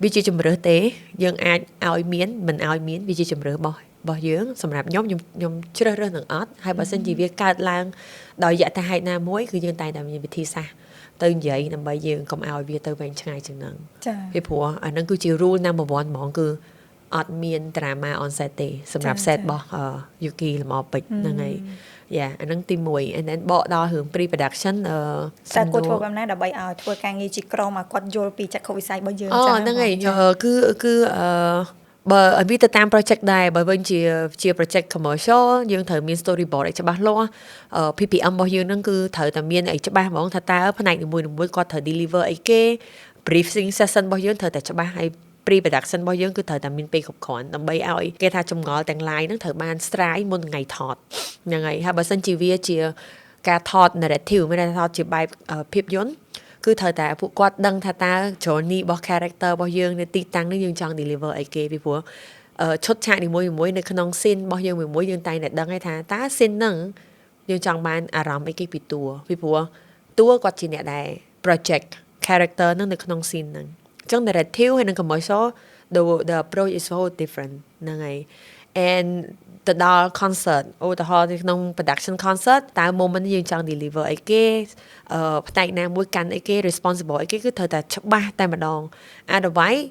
វាជាជំរឿសទេយើងអាចឲ្យមានមិនឲ្យមានវាជាជំរឿសរបស់យើងសម្រាប់ខ្ញុំជ្រើសរើសនឹងអត់ហើយបើសិនជាវាកើតឡើងដោយយថាហេតុណាមួយគឺយើងតែងតែមានវិធីសាស្ត្រទៅនិយាយដើម្បីយើងកុំឲ្យវាទៅវែងឆ្ងាយជាងហ្នឹងពីព្រោះអាហ្នឹងគឺជា rule number 1 ហ្មងគឺអត់មាន drama on set ទេសម្រាប់ set របស់ Yuki លំអពេជ្រហ្នឹងហើយអាហ្នឹងទី1 and then បកដល់រឿង pre production តែគាត់ធ្វើបែបណាដើម្បីឲ្យធ្វើការងារជាក្រុមឲ្យគាត់យល់ពីចក្ខុវិស័យរបស់យើងចឹងហ្នឹងហើយគឺបើឲ្យវាទៅតាម project ដែរបើវិញជា project commercial យើងត្រូវមាន storyboard ឲ្យច្បាស់លាស់ PPM របស់យើងហ្នឹងគឺត្រូវតែមានអីច្បាស់ហ្មងថាតើផ្នែកនីមួយៗគាត់ត្រូវ deliver អីគេ briefing session របស់យើងត្រូវតែច្បាស់ហើយ pre production របស់យើងគឺត្រូវតែមានពេលគ្រប់គ្រាន់ដើម្បីឲ្យគេថាចម្ងល់ទាំង line ហ្នឹងត្រូវបានស្រាយមុនថ្ងៃថតហ្នឹងហើយហើយបើសិនជាវាជាការថត narrative មានន័យថាថតជាបែបភាពយន្តគឺត្រូវតែពួកគាត់ដឹងថាតើ journey របស់ character របស់យើងនៅទីតាំងនេះយើងចង់ deliver អីគេពីព្រោះឈុតឆាកនីមួយៗនៅក្នុង scene របស់យើងមួយយើងតែងតែដឹងថាតើ scene ហ្នឹងយើងចង់បានអារម្មណ៍អីគេពីតួពីព្រោះតួគាត់ជាអ្នកដែល project character ហ្នឹងនៅក្នុង scene ហ្នឹងអញ្ចឹង narrative ហើយនិង commercial the approach is so different ហ្នឹងហើយ and ទៅដល់ concert ឧទាហរណ៍នៅក្នុង production concert តើ moment យើងចង់ deliver អីគេផ្នែកណាមួយកាន់អីគេ responsible អីគេគឺត្រូវតែច្បាស់តែម្ដង otherwise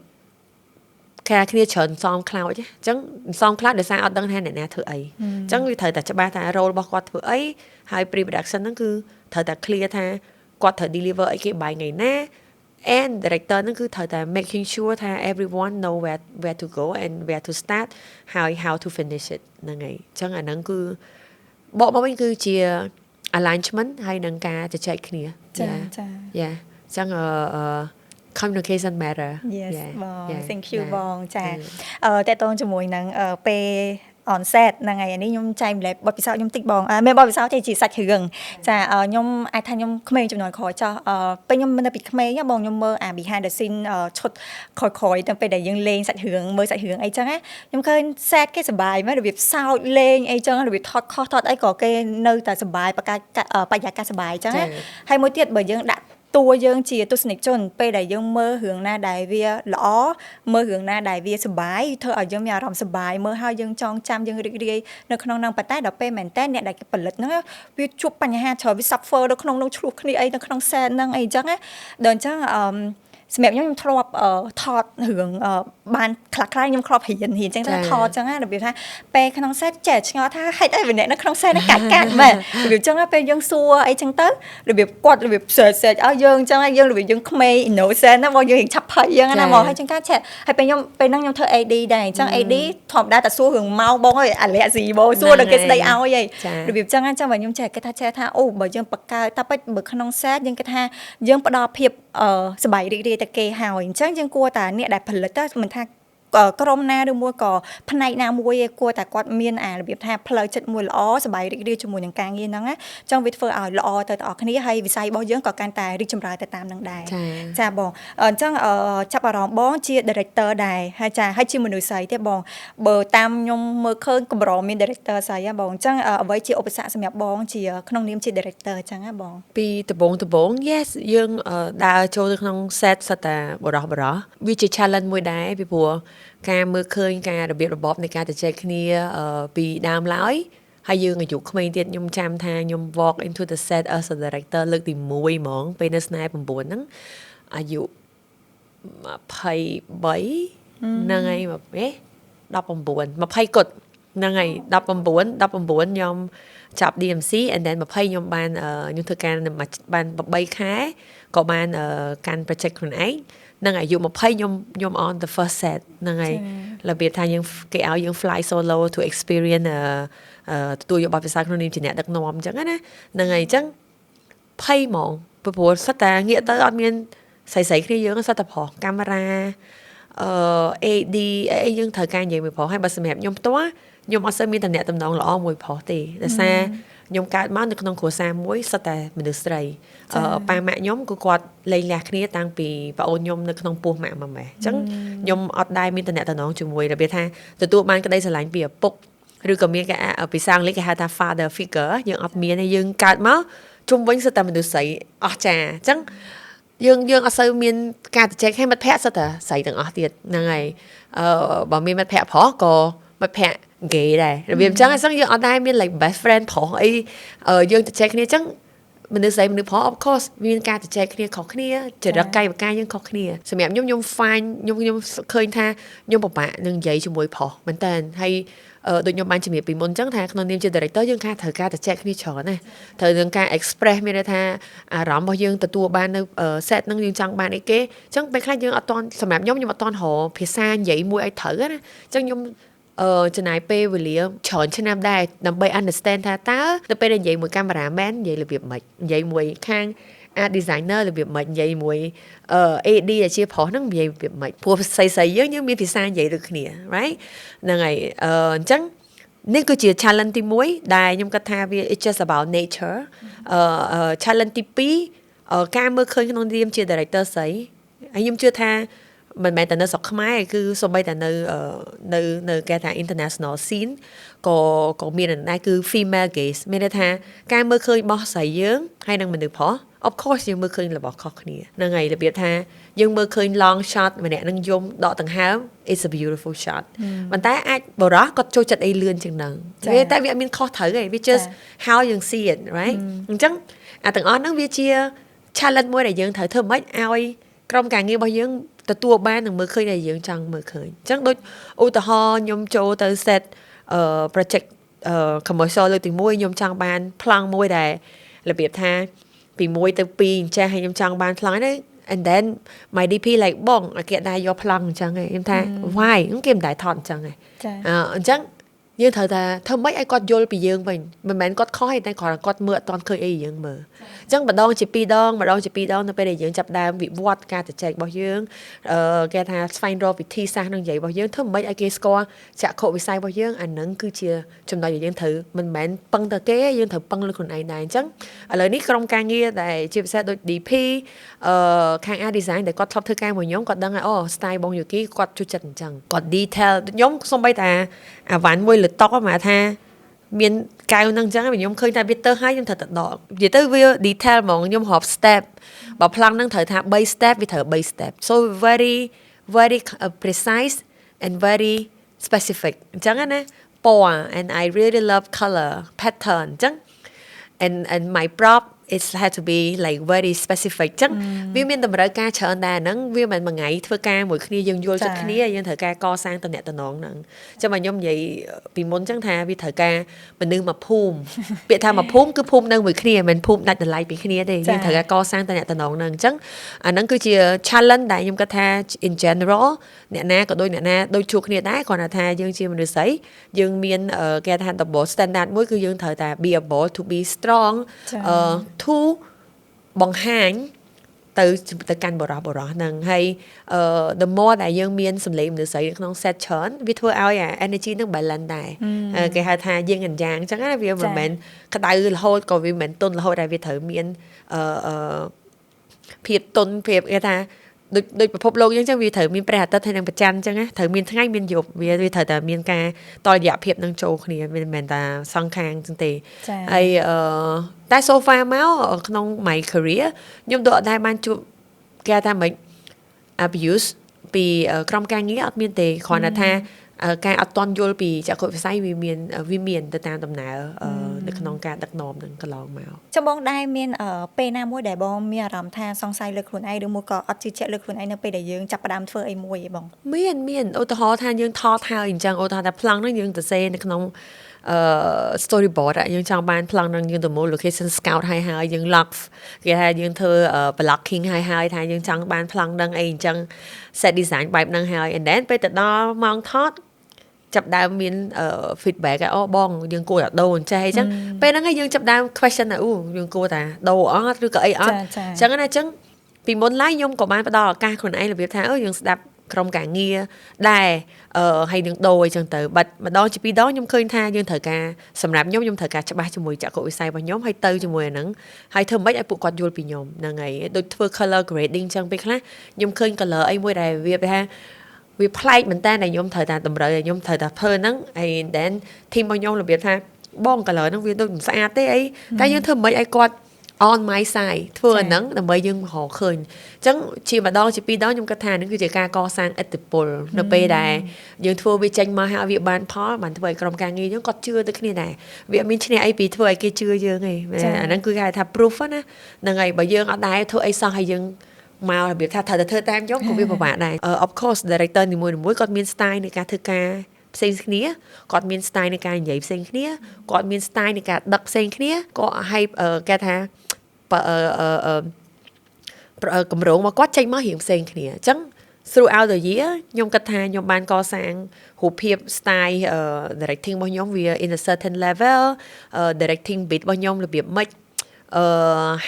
ការគ្នាច្រើនសំខ្លោចអញ្ចឹងសំខ្លោចដោយសារអត់ដឹងថាអ្នកណាធ្វើអីអញ្ចឹងវាត្រូវតែច្បាស់ថា role របស់គាត់ធ្វើអីហើយ pre production ហ្នឹងគឺត្រូវតែ clear ថាគាត់ត្រូវ deliver អីគេបាយថ្ងៃណា and director ហ្នឹងគឺត្រូវតែ making sure ថា everyone know where to go and where to start how to finish it ហ្នឹងហើយអញ្ចឹងអាហ្នឹងគឺបកមកវិញគឺជា alignment ហើយនឹងការជជែកគ្នាចាអញ្ចឹងcommunication matter yes បង thank you បងចាតើតងជាមួយនឹងពេល on set ហ្នឹងហើយនេះខ្ញុំចែកម្លែកបទពិសោធន៍ខ្ញុំតិចបងមានបទពិសោធន៍ជាសាច់រឿងចាខ្ញុំអាចថាខ្ញុំក្មេងចំនួនក្រោយចោះពេលខ្ញុំនៅពីក្មេងបងខ្ញុំមើលbehind the scene ឈុតក្រោយៗទៅពេលដែលយើងលេងសាច់រឿងមើលសាច់រឿងអីចឹងណាខ្ញុំឃើញ set គេសប្បាយមែនរបៀបសើចលេងអីចឹងរបៀបថតខុសថតអីក៏គេនៅតែសប្បាយបរិយាកាសសប្បាយចឹងណាហើយមួយទៀតបើយើងដាក់តួយើងជាទស្សនិកជនពេលដែលយើងមើលរឿងណាដែលវាល្អមើលរឿងណាដែលវាសប្បាយធ្វើឲ្យយើងមានអារម្មណ៍សប្បាយមើលហើយយើងចងចាំយើងរីករាយនៅក្នុងហ្នឹងប៉ុន្តែដល់ពេលមែនតើអ្នកដែលគេផលិតហ្នឹងវាជួបបញ្ហាច្រើនវា suffer នៅក្នុងនោះឆ្លោះគ្នាអីនៅក្នុង set ហ្នឹងអីចឹងណាដល់អញ្ចឹងសម្រាប់ខ្ញុំធ្លាប់ថតរឿងបានខ្លះៗខ្ញុំធ្លាប់រៀនអញ្ចឹងថាថតអញ្ចឹងណារបៀបថាពេលក្នុង set ចេះឆ្ងល់ថាហេតុអីម្នាក់នៅក្នុង set ហ្នឹងកាត់មែនរបៀបអញ្ចឹងពេលយើងសួរអីចឹងទៅរបៀបគាត់របៀប search ឲ្យយើងអញ្ចឹងយើងរបៀបយើងក្មេង innocent ណាមកយើងរៀងឆាប់ភ័យអញ្ចឹងណាមកហើយចឹងកាត់ឆែហើយពេលហ្នឹងខ្ញុំធ្វើ AD ដែរអញ្ចឹង AD ធម្មតាតែសួររឿងម៉ោងបងអើយអាឡែស៊ីបងសួរដល់គេស្ដីឲ្យហីរបៀបអញ្ចឹងបើខ្ញុំចេះគេថាអូបើយើងបកកើតតែពេចបើក្នុង set យើងគេថាយើងផ្ដល់ភាពសប្បាយរីករាយទៅគេហើយអញ្ចឹងយើងគួរតែអ្នកដែលផលិតទៅមិនថាក្រុមណាឬមួយក៏ផ្នែកណាមួយគួរតែគាត់មានរបៀបថាផ្លូវចិត្តមួយល្អសប្បាយរីករាយជាមួយនឹងការងារហ្នឹងណាអញ្ចឹងវាធ្វើឲ្យល្អទៅទាំងអស់គ្នាហើយវិស័យរបស់យើងក៏កាន់តែរីកចម្រើនទៅតាមនឹងដែរចាបងអញ្ចឹងចាប់អារម្មណ៍បងជា director ដែរហើយជាមនុស្សស្រីទេបងបើតាមខ្ញុំមើលឃើញកម្រមាន director ស្រីហ៎បងអញ្ចឹងអ្វីជាឧបសគ្គសម្រាប់បងជាក្នុងនាមជា director អញ្ចឹងហ៎បងពីដំបូង yes យើងដើរចូលទៅក្នុង set សតាបរោះវាជា challenge មួយដែរពីព្រោះការមើលឃើញការរបៀបរបបនៃការជជែកគ្នាពីដើមឡើយហើយយើងអាយុក្មេងទៀតខ្ញុំចាំថាខ្ញុំ walk into the set as a director លើកទី1ហ្មងពេលនៅស្នេហ៍9ហ្នឹងអាយុ23ហ្នឹងហើយ19 20គត់ហ្នឹងហើយ19ខ្ញុំចាប់ DMC and then 20ខ្ញុំបានខ្ញុំធ្វើការបាន8ខែក៏បានកាន់ project ខ្លួនឯងនឹងអាយុ20ខ្ញុំ on the first set ហ្នឹងហើយរបៀបថាយើងគេឲ្យយើង fly solo to experience ទទួលយកបទពិសោធន៍ក្នុងនាមជាអ្នកដឹកនាំអញ្ចឹងណាហ្នឹងហើយអញ្ចឹងភ័យហ្មងព្រោះសិតតែងាកទៅអត់មានស្រីគ្នាយើងសិតតែប្រុសកាមេរ៉ាAD អីយើងត្រូវការនិយាយមួយប្រុសហើយបើសម្រាប់ខ្ញុំផ្ទាល់ខ្ញុំអត់សូវមានតំណែងតំណងល្អមួយប្រុសទេដោយសារខ្ញុំកើតមកនៅក្នុងគ្រួសារមួយសិតតែមនុស្សស្រីប៉ាម៉ាក់ខ្ញុំគឺគាត់លែងលះគ្នាតាំងពីប្អូនខ្ញុំនៅក្នុងពោះម៉ាក់ម៉ាម៉េះអញ្ចឹងខ្ញុំអត់ដែរមានតំណែងតំណងជាមួយរបៀបថាទទួលបានក្តីស្រឡាញ់ពីឪពុកឬក៏មានគេភាសាអង់គ្លេសគេហៅថា father figure យើងអត់មានទេយើងកើតមកជុំវិញសិតតែមនុស្សស្រីអស់ចាអញ្ចឹងយើងអត់សូវមានការជជែកឲ្យមិត្តភ័ក្តិសិតតែស្រីទាំងអស់ទៀតហ្នឹងហើយបើមានមិត្តភ័ក្តិប្រុសក៏មិត្តភ័ក្តិ gay ដែររបៀបអញ្ចឹងយើងអត់ដែរមាន like best friend ប្រុសអីយើងជជែកគ្នាអញ្ចឹងមនុស្សស្រីមនុស្សប្រុស of course មានការជជែកគ្នាខុសគ្នាចរិតកាយវិការយើងខុសគ្នាសម្រាប់ខ្ញុំ fine ខ្ញុំឃើញថាខ្ញុំពិបាកនឹងនិយាយជាមួយប្រុសមែនតើហើយដូចខ្ញុំបានជំរាបពីមុនអញ្ចឹងថាក្នុងនាមជា director យើងត្រូវការជជែកគ្នាច្រើនណាត្រូវនឹងការ express មានន័យថាអារម្មណ៍របស់យើងទទួលបាននៅ set ហ្នឹងយើងចង់បានអីគេអញ្ចឹងពេលខ្លះយើងអត់ទាន់សម្រាប់ខ្ញុំអត់ទាន់រកភាសានិយាយមួយឲ្យត្រូវណាអញ្ចឹងខ្ញុំចំណាយពេលវេលាច្រើនឆ្នាំដែរដើម្បី understand ថាតើទៅពេលនិយាយមួយកាមេរ៉ាមែននិយាយរបៀបម៉េចនិយាយមួយខាង art designer របៀបម៉េចនិយាយមួយAD ដែលជាប្រុសហ្នឹងនិយាយរបៀបម៉េចព្រោះស្រីយើងមានភាសានិយាយដូចគ្នា right ហ្នឹងហើយអញ្ចឹងនេះគឺជា challenge ទី1ដែលខ្ញុំគិតថាវា it's just about nature challenge ទី2ការមើលឃើញក្នុងនាមជា director ស្រីហើយខ្ញុំជឿថាមិនមែនតែនៅស្រុកខ្មែរគឺសូម្បីតែនៅគេថា international scene ក៏មានដែរគឺ female gaze មានន័យថាការមើលឃើញរបស់ស្រីយើងហើយនឹងមនុស្សប្រុស of course យើងមើលឃើញរបស់ខុសគ្នាហ្នឹងហើយរបៀបថាយើងមើលឃើញ long shot ម្នាក់នឹងយំដកដង្ហើម it's a beautiful shot ប៉ុន្តែអាចបរោះគាត់ចូលចិត្តអីលឿនជាងហ្នឹងតែវាអត់មានខុសត្រូវទេវា just how you see it right អញ្ចឹងអាទាំងអស់ហ្នឹងវាជា challenge មួយដែលយើងត្រូវធ្វើម៉េចឲ្យក្រុមការងាររបស់យើងទទួលបាននឹងមើលឃើញដែលយើងចង់មើលឃើញអញ្ចឹងដូចឧទាហរណ៍ខ្ញុំចូលទៅ set project commercial លើកទី1ខ្ញុំចង់បានប្លង់មួយដែលរបៀបថាពី1ទៅ2អញ្ចឹងហើយខ្ញុំចង់បានប្លង់ហ្នឹង and then my DP like បងគេដែរយកប្លង់អញ្ចឹងឯងខ្ញុំថា why គេមិនដែរថតអញ្ចឹងឯងអញ្ចឹង យើងត្រូវតែធ្វើម៉េចឲ្យគាត់យល់ពីយើងវិញមិនមែនគាត់ខុសទេតែគ្រាន់តែគាត់មើលអត់ទាន់ឃើញអីយើងមើលអញ្ចឹងម្ដងជាពីរដងនៅពេលដែលយើងចាប់ដើមវិវត្តការជជែករបស់យើងគេថាស្វែងរកវិធីសាស្ត្រនឹងនិយាយរបស់យើងធ្វើម៉េចឲ្យគេស្គាល់ចក្ខុវិស័យរបស់យើងអានឹងគឺជាចំណុចដែលយើងត្រូវមិនមែនពឹងទៅគេយើងត្រូវពឹងលើខ្លួនឯងដែរអញ្ចឹងឥឡូវនេះក្រុមការងារដែលជាពិសេសដូច DP ខាង Art Design ដែលគាត់ធ្លាប់ធ្វើការមួយខ្ញុំគាត់ដឹងថាអូ style បងយូគីគាត់ជួយចិត្តអញ្ចឹងគាត់ detail ខ្ញុំសូម្បីតែអាវ៉ាន់មួយលើតុមកថាមានកៅហ្នឹងអញ្ចឹងខ្ញុំឃើញថាវាទៅហើយខ្ញុំត្រូវតែដកនិយាយទៅវា detail ហ្មងខ្ញុំរាប់ step បើប្លង់ហ្នឹងត្រូវថា3 step វាត្រូវ3 step so very very precise and very specific អញ្ចឹងណាពណ៌ and I really love color pattern អញ្ចឹង and my prop it had to be like very specific ចឹងវាមានតម្រូវការច្រើនដែរហ្នឹងវាមិនមួយថ្ងៃធ្វើការមួយគ្នាយើងយល់ចិត្តគ្នាយើងត្រូវការកសាងតំណែងហ្នឹងចឹងមកខ្ញុំនិយាយពីមុនចឹងថាវាត្រូវការមនុស្សមួយភូមិពាក្យថាមួយភូមិគឺភូមិនៅមួយគ្នាមិនភូមិដាច់ដライពីគ្នាទេយើងត្រូវការកសាងតំណែងហ្នឹងអញ្ចឹងអាហ្នឹងគឺជា challenge ដែលខ្ញុំគិតថា in general អ្នកណាក៏ដូចអ្នកណាដូចជួបគ្នាដែរគ្រាន់តែថាយើងជាមនុស្សស្រីយើងមានគេថា double standard មួយគឺយើងត្រូវតែ be able to be strong to បង្ហាញទៅកាន់បរិបរោះហ្នឹងហើយthe more ដែលយើងមានសម្លេងមនុស្សស្រីក្នុង set ច្រើនវាធ្វើឲ្យអា energy ហ្នឹង balance ដែរគេហៅថាយើងយ៉ាងអញ្ចឹងណាវាមិនមែនក្តៅរហូតក៏វាមិនមែនទន់រហូតតែវាត្រូវមានភាពទន់ភាពគេថាដូចពិភពលោកយើងចឹងវាត្រូវមានព្រះអាទិត្យហើយនឹងព្រះច័ន្ទចឹងណាត្រូវមានថ្ងៃមានយប់វាត្រូវតែមានការតរយៈភាពនឹងចូលគ្នាវាមិនមែនតែសងខាងចឹងទេហើយតែ so far មកក្នុង my career ខ្ញុំទៅអត់ដែរបានជួបគេថាមិន abuse ពីក្រុមការងារអត់មានទេគ្រាន់តែថាការអត់តន់យល់ពីចក្ខុវិស័យវាមានទៅតាមដំណើរនៅក្នុងការដឹកនាំនឹងកន្លងមកចាំបងដែរមានពេលណាមួយដែលបងមានអារម្មណ៍ថាសង្ស័យលើខ្លួនឯងឬមួយក៏អត់ជឿជាក់លើខ្លួនឯងនៅពេលដែលយើងចាប់ផ្ដើមធ្វើអីមួយឯងបងមានឧទាហរណ៍ថាយើងថតហើយអញ្ចឹងឧទាហរណ៍ថាប្លង់ហ្នឹងយើងទៅសេនៅក្នុងstoryboard យើងចង់បានប្លង់ហ្នឹងយើងទៅមើល location scout ហើយយើង lock គេថាយើងធ្វើ blocking ហើយថាយើងចង់បានប្លង់ហ្នឹងអីអញ្ចឹង set design បែបហ្នឹងហើយ and then ពេលទៅដល់ម៉ោងថតចាប់ដើមមាន feedback អូបងយើងគួរតែដូរអញ្ចេះអញ្ចឹងពេលហ្នឹងហើយយើងចាប់ដើម question ថាយើងគួរតែដូរអត់ឬក៏អីអត់អញ្ចឹងណាអញ្ចឹងពីមុនឡើយខ្ញុំក៏បានផ្ដល់ឱកាសខ្លួនឯងរបៀបថាយើងស្ដាប់ក្រុមការងារដែរហើយនឹងដូរអីចឹងទៅបាត់ម្ដងជាពីរដងខ្ញុំឃើញថាយើងត្រូវការសម្រាប់ខ្ញុំត្រូវការច្បាស់ជាមួយចក្ខុវិស័យរបស់ខ្ញុំហើយទៅជាមួយអាហ្នឹងហើយធ្វើម៉េចឲ្យពួកគាត់យល់ពីខ្ញុំហ្នឹងហើយដូចធ្វើ color grading ចឹងពេលខ្លះខ្ញុំឃើញ color អីមួយដែលវាថាវាប្លែកមែនតើខ្ញុំត្រូវតែតម្រូវឲ្យខ្ញុំត្រូវតែធ្វើហ្នឹងហើយ then team របស់ខ្ញុំរបៀបថាបង color ហ្នឹងវាដូចមិនស្អាតទេអីតែយើងធ្វើម៉េចឲ្យគាត់ on my side ធ្វើអាហ្នឹងដើម្បីយើងរកឃើញអញ្ចឹងជាម្ដងជាពីរដងខ្ញុំគិតថាហ្នឹងគឺជាការកសាងឥទ្ធិពលនៅពេលដែលយើងធ្វើវាចេញមកហើយវាបានផលបានធ្វើឲ្យក្រុមការងារយើងគាត់ជឿទៅគ្នាដែរវាអត់មានឈ្នះអីពីធ្វើឲ្យគេជឿយើងទេអាហ្នឹងគឺគេហៅថា proof ណាហ្នឹងហើយបើយើងអត់ដែរធ្វើអីសោះហើយយើងមករបៀបថាត្រូវតែធ្វើតាមខ្ញុំក៏វាពិបាកដែរ of course director នីមួយៗគាត់មាន style នៃការធ្វើការផ្សេងគ្នាគាត់មាន style នៃការនិយាយផ្សេងគ្នាគាត់មាន style នៃការដឹកផ្សេងគ្នាក៏ឲ្យគេថាកម្រងមកគាត់ចេញមករៀងផ្សេងគ្នាអញ្ចឹង throughout the year ខ្ញុំគិតថាខ្ញុំបានកសាងរូបភាព style directing របស់ខ្ញុំវា in a certain level directing beat របស់ខ្ញុំរបៀបម៉េច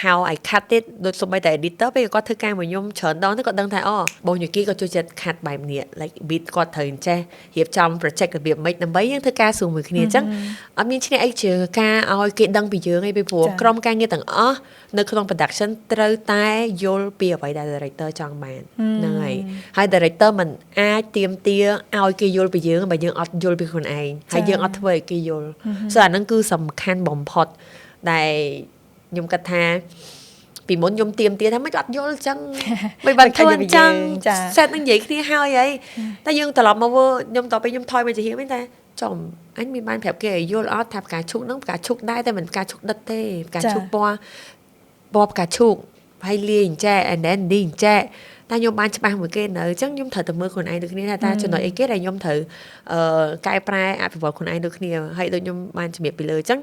how I cut it ដូចសូម្បីតែ editor ពេលគាត់ធ្វើការមួយខ្ញុំច្រើនដងទៅគាត់ដឹងថាបងយូគីគាត់ចូលចិត្ត cut បែបនេះ like beat គាត់ត្រូវចេះរៀបចំ project របៀបម៉េចដើម្បីយើងធ្វើការជាមួយគ្នាអញ្ចឹងអត់មានឈ្នះអីជាការឲ្យគេដឹងពីយើងឯងពីព្រោះក្រុមការងារទាំងអស់នៅក្នុង production ត្រូវតែយល់ពីអ្វីដែល director ចង់បានហ្នឹងហើយ director មិនអាចទាមទារឲ្យគេយល់ពីយើងបើយើងអត់យល់ពីខ្លួនឯងហើយយើងអត់ធ្វើឲ្យគេយល់ so អាហ្នឹងគឺសំខាន់បំផុតដែលខ្ញុំគិតថាពីមុនខ្ញុំទៀមទាថាមិនអត់យល់អញ្ចឹងមិនបានធ្វើអញ្ចឹង set នឹងនិយាយគ្នាហើយអីតែយើងត្រឡប់មកមើលខ្ញុំតទៅខ្ញុំថយមកជាហៀងវិញតែចំអញមានបានប្រាប់គេឲ្យយល់អត់ថាផ្កាឈូកហ្នឹងផ្កាឈូកដែរតែមិនផ្កាឈូកដិតទេផ្កាឈូកពណ៌ផ្កាឈូកហើយលាយអញ្ចេះ and then នេះអញ្ចេះតែខ្ញុំបានច្បាស់មួយគេនៅអញ្ចឹងខ្ញុំត្រូវតែមើលខ្លួនឯងដូចគ្នាថាចំណុចអីគេដែលខ្ញុំត្រូវកែប្រែអភិវឌ្ឍខ្លួនឯងដូចគ្នាហើយដូចខ្ញុំបានជំរាបពីលើអញ្ចឹង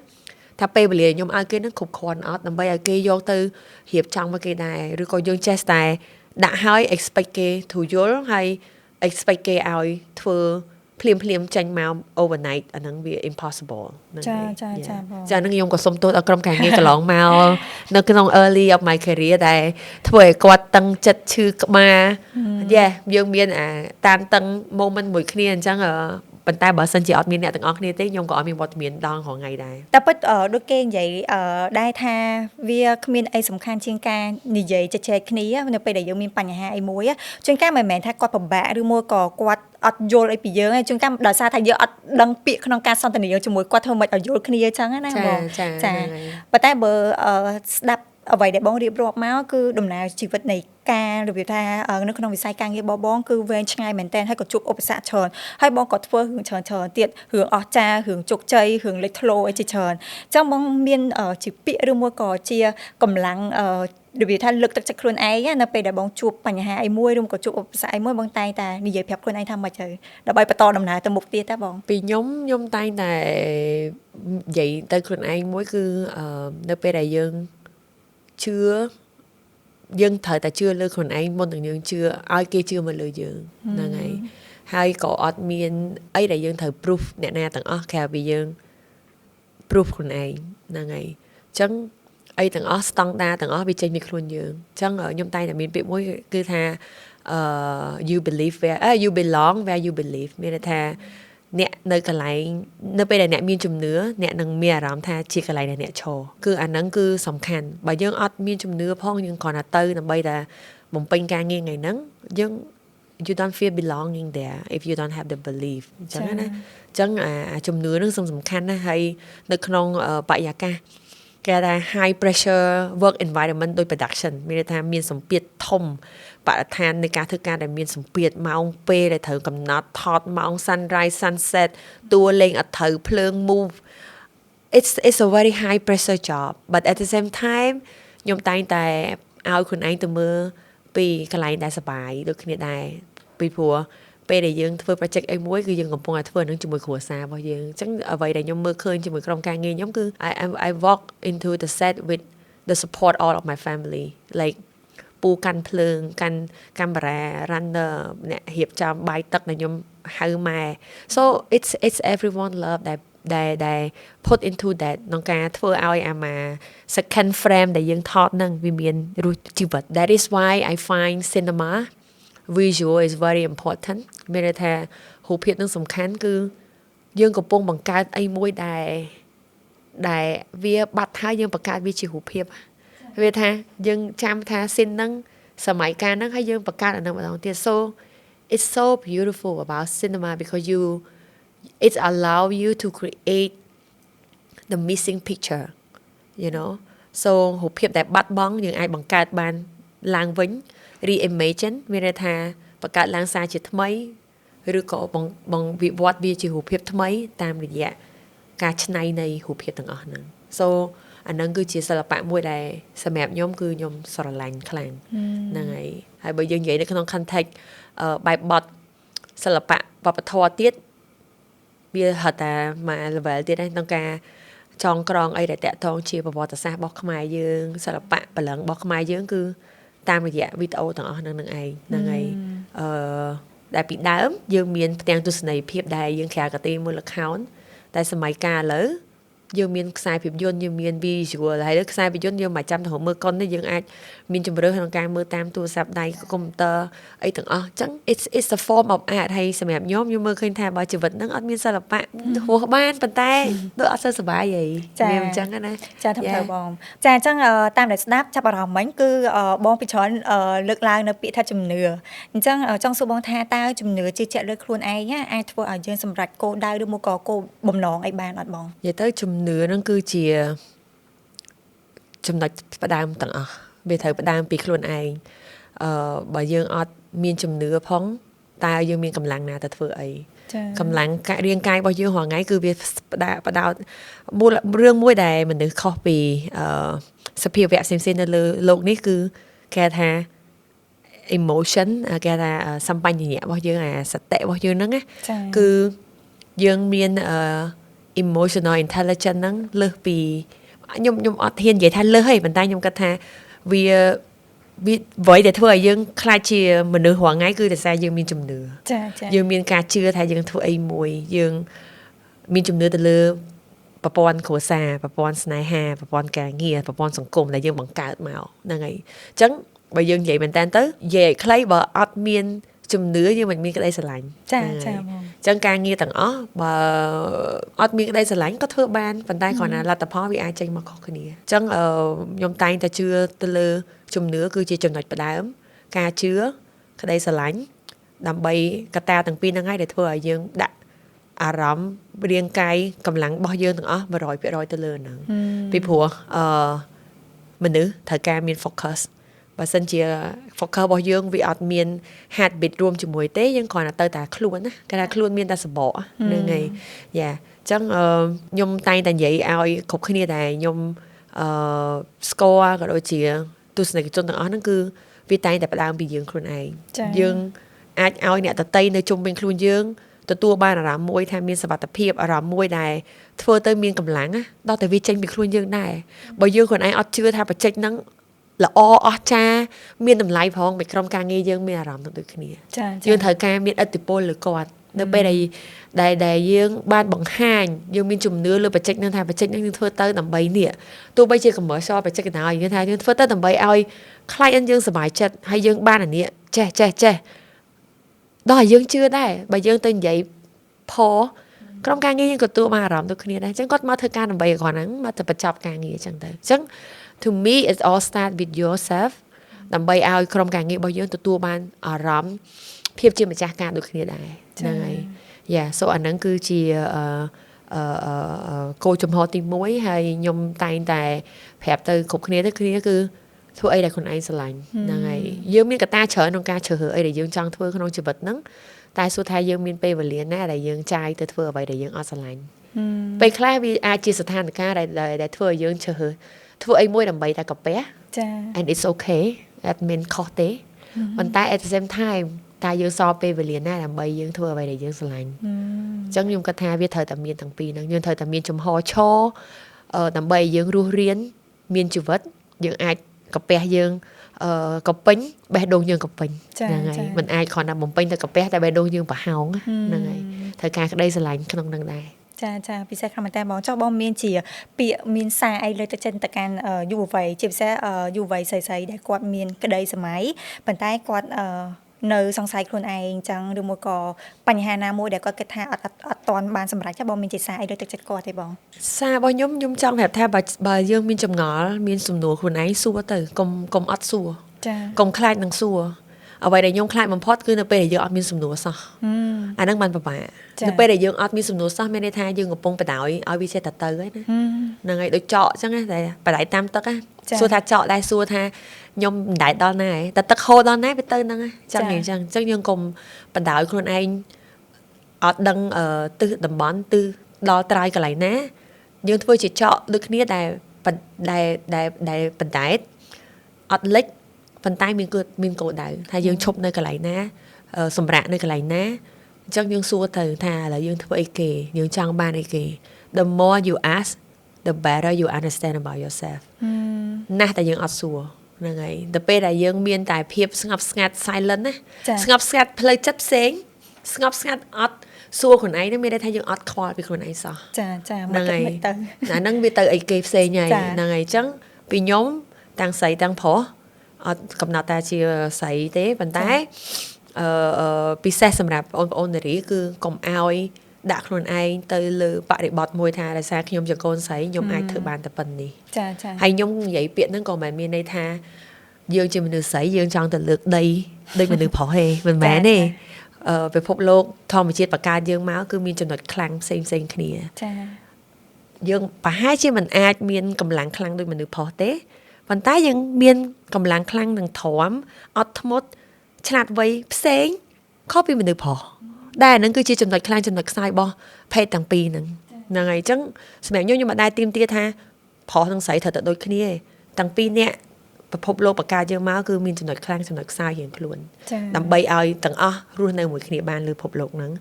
ថាពេលវេលាខ្ញុំឲ្យគេនឹងគ្រប់គ្រាន់អត់ដើម្បីឲ្យគេយកទៅរៀបចំមកគេដែរឬក៏យើងចេះតែដាក់ឲ្យ expect គេទៅយល់ហើយ expect គេឲ្យធ្វើ ភ្លាមចាញ់មក overnight អាហ្នឹងវា impossible ហ្នឹង ចា ហើយ ចា Yeah. ចាបង ចាហ្នឹងខ្ញុំក៏សុំទោសដល់ក្រុមការងារកន្លងមកនៅក្នុង early of my career ដែលធ្វើឲ្យគាត់តឹងចិត្តឈឺក្បាល Yeah យើងមានអាតានតឹង moment មួយគ្នាអញ្ចឹងប៉ុន្តែបើសិនជាអត់មានអ្នកទាំងអស់គ្នាទេខ្ញុំក៏អត់មានវត្តមានដល់រហងៃដែរ តែពិតដូចគេនិយាយដែរថាវាគ្មានអីសំខាន់ជាងការនិយាយជជែកគ្នានៅពេលដែលយើងមានបញ្ហាអីមួយជួនកាលមិនមែនថាគាត់ពិបាកឬមួយក៏គាត់អត់យល់អីពីយើងទេជួនកាលដោយសារថាយើងអត់ដឹងពាក្យក្នុងការសន្ទនាជាមួយគាត់ធ្វើមិនឲ្យយល់គ្នាអញ្ចឹងណាបង ចា ប៉ុន្តែបើស្ដាប់អ្វីដែលបងរៀបរាប់មកគឺដំណើរជីវិតនៃការរបៀបថានៅក្នុងវិស័យការងាររបស់បងគឺវែងឆ្ងាយមែនទែនហើយក៏ជួបឧបសគ្គច្រើនហើយបងក៏ធ្វើរឿងច្រើនទៀតរឿងអស្ចារ្យរឿងជោគជ័យរឿងលេចធ្លោអីជាច្រើនអញ្ចឹងបងមានជាពាក្យឬមួយក៏ជាកម្លាំងរបៀបថាលើកទឹកចិត្តខ្លួនឯងនៅពេលដែលបងជួបបញ្ហាអីមួយឬក៏ជួបឧបសគ្គអីមួយបងតែងតែនិយាយប្រាប់ខ្លួនឯងថាមិនទៅដើម្បីបន្តដំណើរទៅមុខទៀតតាបង ពីខ្ញុំតែងតែនិយាយទៅខ្លួនឯងមួយគឺនៅពេលដែលយើងជឿយើងត្រូវតែជឿលើខ្លួនឯងមុននឹងយើងជឿឲ្យគេជឿមកលើយើងហ្នឹងហើយក៏អត់មានអីដែលយើងត្រូវ proof អ្នកណាទាំងអស់ក្រៅពីយើង proof ខ្លួនឯងហ្នឹងហើយអញ្ចឹងអីទាំងអស់ស្តង់ដារទាំងអស់វាចេញពីខ្លួនយើងអញ្ចឹងខ្ញុំតែងតែមានពាក្យមួយគឺថាyou believe where you belong where you believe មានន័យថាអ្នកនៅកន្លែងនៅពេលដែលអ្នកមានជំនឿអ្នកនឹងមានអារម្មណ៍ថាជាកន្លែងដែលអ្នកឈរគឺអាហ្នឹងគឺសំខាន់បើយើងអត់មានជំនឿផងយើងគ្រាន់តែទៅដើម្បីតែបំពេញការងារថ្ងៃហ្នឹងយើង you don't feel belonging there if you don't have the belief អញ្ចឹងណាអញ្ចឹងអាជំនឿហ្នឹងសំខាន់ណាស់ហើយនៅក្នុងបរិយាកាសគេថា high pressure work environment ដោយ production មានន័យថាមានសម្ពាធធំបរិស្ថាននៃការធ្វើការដែលមានសម្ពាធម៉ោងពេលដែលត្រូវកំណត់ថតម៉ោង sunrise sunset តួលេងអត់ត្រូវភ្លើង move it's a very high pressure job but at the same time ខ្ញុំតែងតែឲ្យខ្លួនឯងទៅមើលពីកន្លែងដែលសប្បាយដូចគ្នាដែរពីព្រោះពេលដែលយើងធ្វើ project អីមួយគឺយើងកំពុងតែធ្វើនឹងជាមួយគ្រួសាររបស់យើងអញ្ចឹងអ្វីដែលខ្ញុំមើលឃើញជាមួយក្រុមការងារខ្ញុំគឺ I walk into the set with the support all of my family like ពូកាន់ភ្លើងកាន់កាមេរ៉ា runner អ្នករៀបចំបាយទឹកដែលខ្ញុំហៅម៉ែ so it's everyone love that put into that ក្នុងការធ្វើឲ្យអាម៉ា second frame ដែលយើងថតនឹងវាមានរសជីវិត that is why I find cinema visual is very important មានន័យថារូបភាពនឹងសំខាន់គឺយើងកំពុងបង្កើតអីមួយដែលវាបាត់ហើយយើងបង្កើតវាជារូបភាពវាថាយើងចាំថា scene ហ្នឹងសម័យកាលហ្នឹងហើយយើងបង្កើតអាហ្នឹងម្ដងទៀត so it's so beautiful about cinema because it allow you to create the missing picture you know so រូបភាពដែលបាត់បង់យើងអាចបង្កើតបានឡើងវិញ reimagine មានន័យថាបង្កើតឡើងសារជាថ្មីឬក៏បង្វិវត្តវាជារូបភាពថ្មីតាមរយៈការច្នៃនៃរូបភាពទាំងអស់ហ្នឹង so អាហ្នឹងគឺជាសិល្បៈមួយដែលសម្រាប់ខ្ញុំគឺខ្ញុំស្រឡាញ់ខ្លាំងហ្នឹងហើយបើយើងនិយាយនៅក្នុង context បែបបទសិល្បៈវប្បធម៌ទៀតវាហៅថាមក level ទៀតហើយក្នុងការចងក្រងអីដែលតាក់ទងជាប្រវត្តិសាស្ត្ររបស់ខ្មែរយើងសិល្បៈបលឹងរបស់ខ្មែរយើងគឺតាមរយៈវីដេអូទាំងអស់ហ្នឹងឯងហ្នឹងហើយដែលពីដើមយើងមានផ្ទាំងទស្សនីយភាពដែលយើងក្រៅកាទេមួយ account តែសម័យកាលឥឡូវយើងមានខ្សែភាពយន្តយើងមាន visual ហើយខ្សែភាពយន្តយើងមិនចាំទៅមើលកុនទេយើងអាចមានជំរឿនក្នុងការមើលតាមទូរស័ព្ទដៃកុំព្យូទ័រអីទាំងអស់អញ្ចឹង it's a form of art ហើយសម្រាប់ខ្ញុំមើលឃើញថាបើជីវិតហ្នឹងអត់មានសិល្បៈហួសបានប៉ុន្តែដូចអត់សូវសុបាយអីវាអញ្ចឹងណាចាធ្វើទៅបងចាអញ្ចឹងតាមដែលស្ដាប់ចាប់អារម្មណ៍មិញគឺបងពីច្រើនលើកឡើងនៅពាក្យថាជំនឿអញ្ចឹងចង់សួរបងថាតើជំនឿជឿជាក់លើខ្លួនឯងអាចធ្វើឲ្យយើងសម្រេចគោលដៅឬមកក៏គោលបំណងអីបានអត់បងនិយាយទៅជំនឿហ្នឹងគឺជាចំណុចផ្ដើមទាំងអស់វាត្រូវផ្ដើមពីខ្លួនឯងបើយើងអត់មានជំនឿផងតើយើងមានកម្លាំងណាទៅធ្វើអីកម្លាំងរាងកាយរបស់យើងរាល់ថ្ងៃគឺវាបដោតរឿងមួយដែលមនុស្សខុសពីសភាវៈផ្សេងៗនៅលើโลกនេះគឺគេថា emotion គេថាសម្បញ្ញៈរបស់យើងអាសតិរបស់យើងហ្នឹងណាគឺយើងមានemotional intelligence ហ្នឹងលើសពីខ្ញុំអត់ហ៊ាននិយាយថាលើសទេប៉ុន្តែខ្ញុំគិតថាវា với để thôi dương khai chia mình nữ hoàng ngay cứ để sao dương miên chùm nửa ចាចា dương miên ca chưa thay dương thôi ấy mùi dương miên chùm nửa từ lừaประปอนโฆษาประปอนสไนฮาประปอนการเงียประปอนสังคมแต่ยังบังเกิดมานั่นไงจังไปยังใหญ่เป็นแตนเตอร์ใหญ่ใครบ่อัดเมียนจุ่มเนื้อยังมันมีก็ได้สลาย ចាចាបង จังการเงียต่างบ่อัดมีก็ได้สลายก็เธอบานปันได้ขอนะรัตพอวิอาจังมาขอคนนี้จังยมตายแต่เชื่อตะเลอจุ่มเนื้อคือจะจุ่มหน่อยประดามการเชื้อก็ได้สลายดำใบกระตาต่างปีนั่งให้แต่เธอยังดะอารมณ์เรียงกายกำลังบ่เยอะต่างบ่ร้อยไปร้อยตะเลอหนังปีผัวมันนึถ่ายการมีโฟกัสvà sân chia focus bao dương vì ọt miền hạt bịt rùm chỉ mùi tế nhưng còn là tơ tà khluôn á cái là khluôn miền ta sẽ bỏ nên ngày dạ chắc nhom tay tàn vậy ai cục khi này này nhom score cái đôi chia tôi sẽ cái chôn tầng nó cứ vì tay tại đang bị dương khluôn ai dương ai ai nè tờ tây nơi chung bên khluôn dương tờ tua ba là làm môi tham miền sập tập hiệp ở làm môi này thưa tới miền cầm láng á đó tại vì tranh bị khluôn dương này bao dương còn ai ọt chưa thay phải tranh nắng là cha miền tầm lái phong bị trong càng nghe dương miền làm được cái này dương thời ca miền ất tiệp lừa quạt nơi bên đây dương ban bằng hàng dương miền chùm nứa lừa phải check nên thay phải check nên thưa tới tầm bảy nè tôi bây giờ còn mở so phải check cái nào như thế nhưng thưa tới tầm bảy ai client dương sờ bài chặt hay dương ban ở nè che đó là dương chưa đây bà dương tên vậy phò trong càng nghe nhưng còn tôi mà làm được cái này đây chẳng có mà thời ca tầm bảy còn nắng mà tập chọc càng nghe chẳng tới chẳng to me it all start with yourself ដើម្បីឲ្យក្រុមការងាររបស់យើងទទួលបានអារម្មណ៍ភាពជាម្ចាស់ការដូចគ្នាដែរហ្នឹងហើយ Yeah so អាហ្នឹងគឺជាគោលចំហទី1ហើយខ្ញុំតែងតែប្រាប់ទៅគ្រប់គ្នាទៅគ្នាគឺធ្វើអីដែលខ្លួនឯងស្រឡាញ់ហ្នឹងហើយយើងមានកត្តាច្រើនក្នុងការជ្រើសរើសអីដែលយើងចង់ធ្វើក្នុងជីវិតហ្នឹងតែសួរថាយើងមានពេលវេលាណាដែលយើងចាយទៅធ្វើអ្វីដែលយើងអត់ស្រឡាញ់ពេលខ្លះវាអាចជាស្ថានភាពដែលធ្វើឲ្យយើងជ្រើសរើសធ្វើអីមួយដើម្បីតែកាពះចា and it's okay អត់មានខុសទេប៉ុន្តែ at the same time តែយើងសល់ពេលវេលាណាដើម្បីយើងធ្វើអ្វីដែលយើងស្រឡាញ់អញ្ចឹងខ្ញុំគិតថាវាត្រូវតែមានទាំងពីរហ្នឹងយើងត្រូវតែមានចំហឈរដើម្បីយើងរស់រានមានជីវិតយើងអាចកាពះយើងកពេញបេះដូងយើងកពេញហ្នឹងហើយមិនអាចគ្រាន់តែបំពេញតែកាពះតែបេះដូងយើងប្រហោងហ្នឹងហើយត្រូវការក្តីស្រឡាញ់ក្នុងហ្នឹងដែរចាពិសេសខ្លាំងមែនតើបងចុះបងមានជាពាក្យមានសារអីលើកទឹកចិត្តទៅកាន់យុវវ័យជាពិសេសយុវវ័យស្រីៗដែលគាត់មានក្តីសម័យប៉ុន្តែគាត់នៅសង្ស័យខ្លួនឯងចឹងឬមួយក៏បញ្ហាណាមួយដែលគាត់គិតថាអត់ទាន់បានសម្រេចចាបងមានជាសារអីលើកទឹកចិត្តគាត់ទេបងសាររបស់ខ្ញុំចង់ប្រាប់ថាបើយើងមានចម្ងល់មានសំណួរខ្លួនឯងសួរទៅកុំអត់សួរចាកុំខ្លាចនឹងសួរអ្វីដែលខ្ញុំខ្លាចបំផុតគឺនៅពេលដែលយើងអត់មានសំណួរសោះអាហ្នឹងបានពិបាកនៅពេលដែលយើងអត់មានសំណួរសោះមានន័យថាយើងកំពុងបដ ாய் ឲ្យវាចេះតែទៅហើយណាហ្នឹងហើយដូចចកអញ្ចឹងតែបដ ாய் តាមទឹកណាសួរថាចកដែរសួរថាខ្ញុំមិនដែរដល់ណាតែទឹកហូរដល់ណាវាទៅហ្នឹងចឹងអញ្ចឹងយើងកុំបដ ாய் ខ្លួនឯងអត់ដឹងទិសតំបន់ទិសដល់ត្រើយកន្លែងណាយើងធ្វើជាចកដូចគ្នាដែលបណ្ដែតអត់លិចប៉ុន្តែមានគោលដៅថាយើងឈប់នៅកន្លែងណាសម្រាប់នៅកន្លែងណាអញ្ចឹងយើងសួរទៅថាឥឡូវយើងធ្វើអីគេយើងចង់បានអីគេ the more you ask the better you understand about yourself ណាស់តែយើងអត់សួរហ្នឹងហើយទៅពេលដែលយើងមានតែភាពស្ងប់ស្ងាត់ silent ណាស្ងប់ស្ងាត់ផ្លូវចិត្តផ្សេងស្ងប់ស្ងាត់អត់សួរខ្លួនឯងហ្នឹងមានន័យថាយើងអត់ខ្វល់ពីខ្លួនឯងសោះចាមកទៅអាហ្នឹងវាទៅអីគេផ្សេងហើយហ្នឹងហើយអញ្ចឹងពីខ្ញុំទាំងស្រីទាំងប្រុសអត់កំណត់តែជាស្រីទេប៉ុន្តែពិសេសសម្រាប់បងប្អូននារីគឺកុំឲ្យដាក់ខ្លួនឯងទៅលើបរិបទមួយថាដោយសារខ្ញុំជាកូនស្រីខ្ញុំអាចធ្វើបានតែប៉ុណ្្នេះចាហើយខ្ញុំនិយាយពាក្យហ្នឹងក៏មិនមានន័យថាយើងជាមនុស្សស្រីយើងចង់ទៅលើកដីដូចមនុស្សប្រុសទេមិនមែនទេពិភពលោកធម្មជាតិបង្កើតយើងមកគឺមានចំណុចខ្លាំងផ្សេងគ្នាចាយើងប្រហែលជាមិនអាចមានកម្លាំងខ្លាំងដូចមនុស្សប្រុសទេប៉ុន្តែយើងមានកម្លាំងខ្លាំងនឹងទ្រាំអត់ធ្មត់ឆ្លាតវៃផ្សេងខុសពីមនុស្សប្រុសដែលហ្នឹងគឺជាចំណុចខ្លាំងចំណុចខ្សោយរបស់ភេទទាំងពីរហ្នឹងហើយអញ្ចឹងសម្រាប់ខ្ញុំមិនដែលទាមទារថាប្រុសនិងស្រីត្រូវតែដូចគ្នាទេទាំងពីរនាក់ពិភពលោកបង្កើតយើងមកគឺមានចំណុចខ្លាំងចំណុចខ្សោយរៀងខ្លួនដើម្បីឲ្យទាំងអស់រស់នៅមួយគ្នាបានលើពិភពលោកហ្នឹង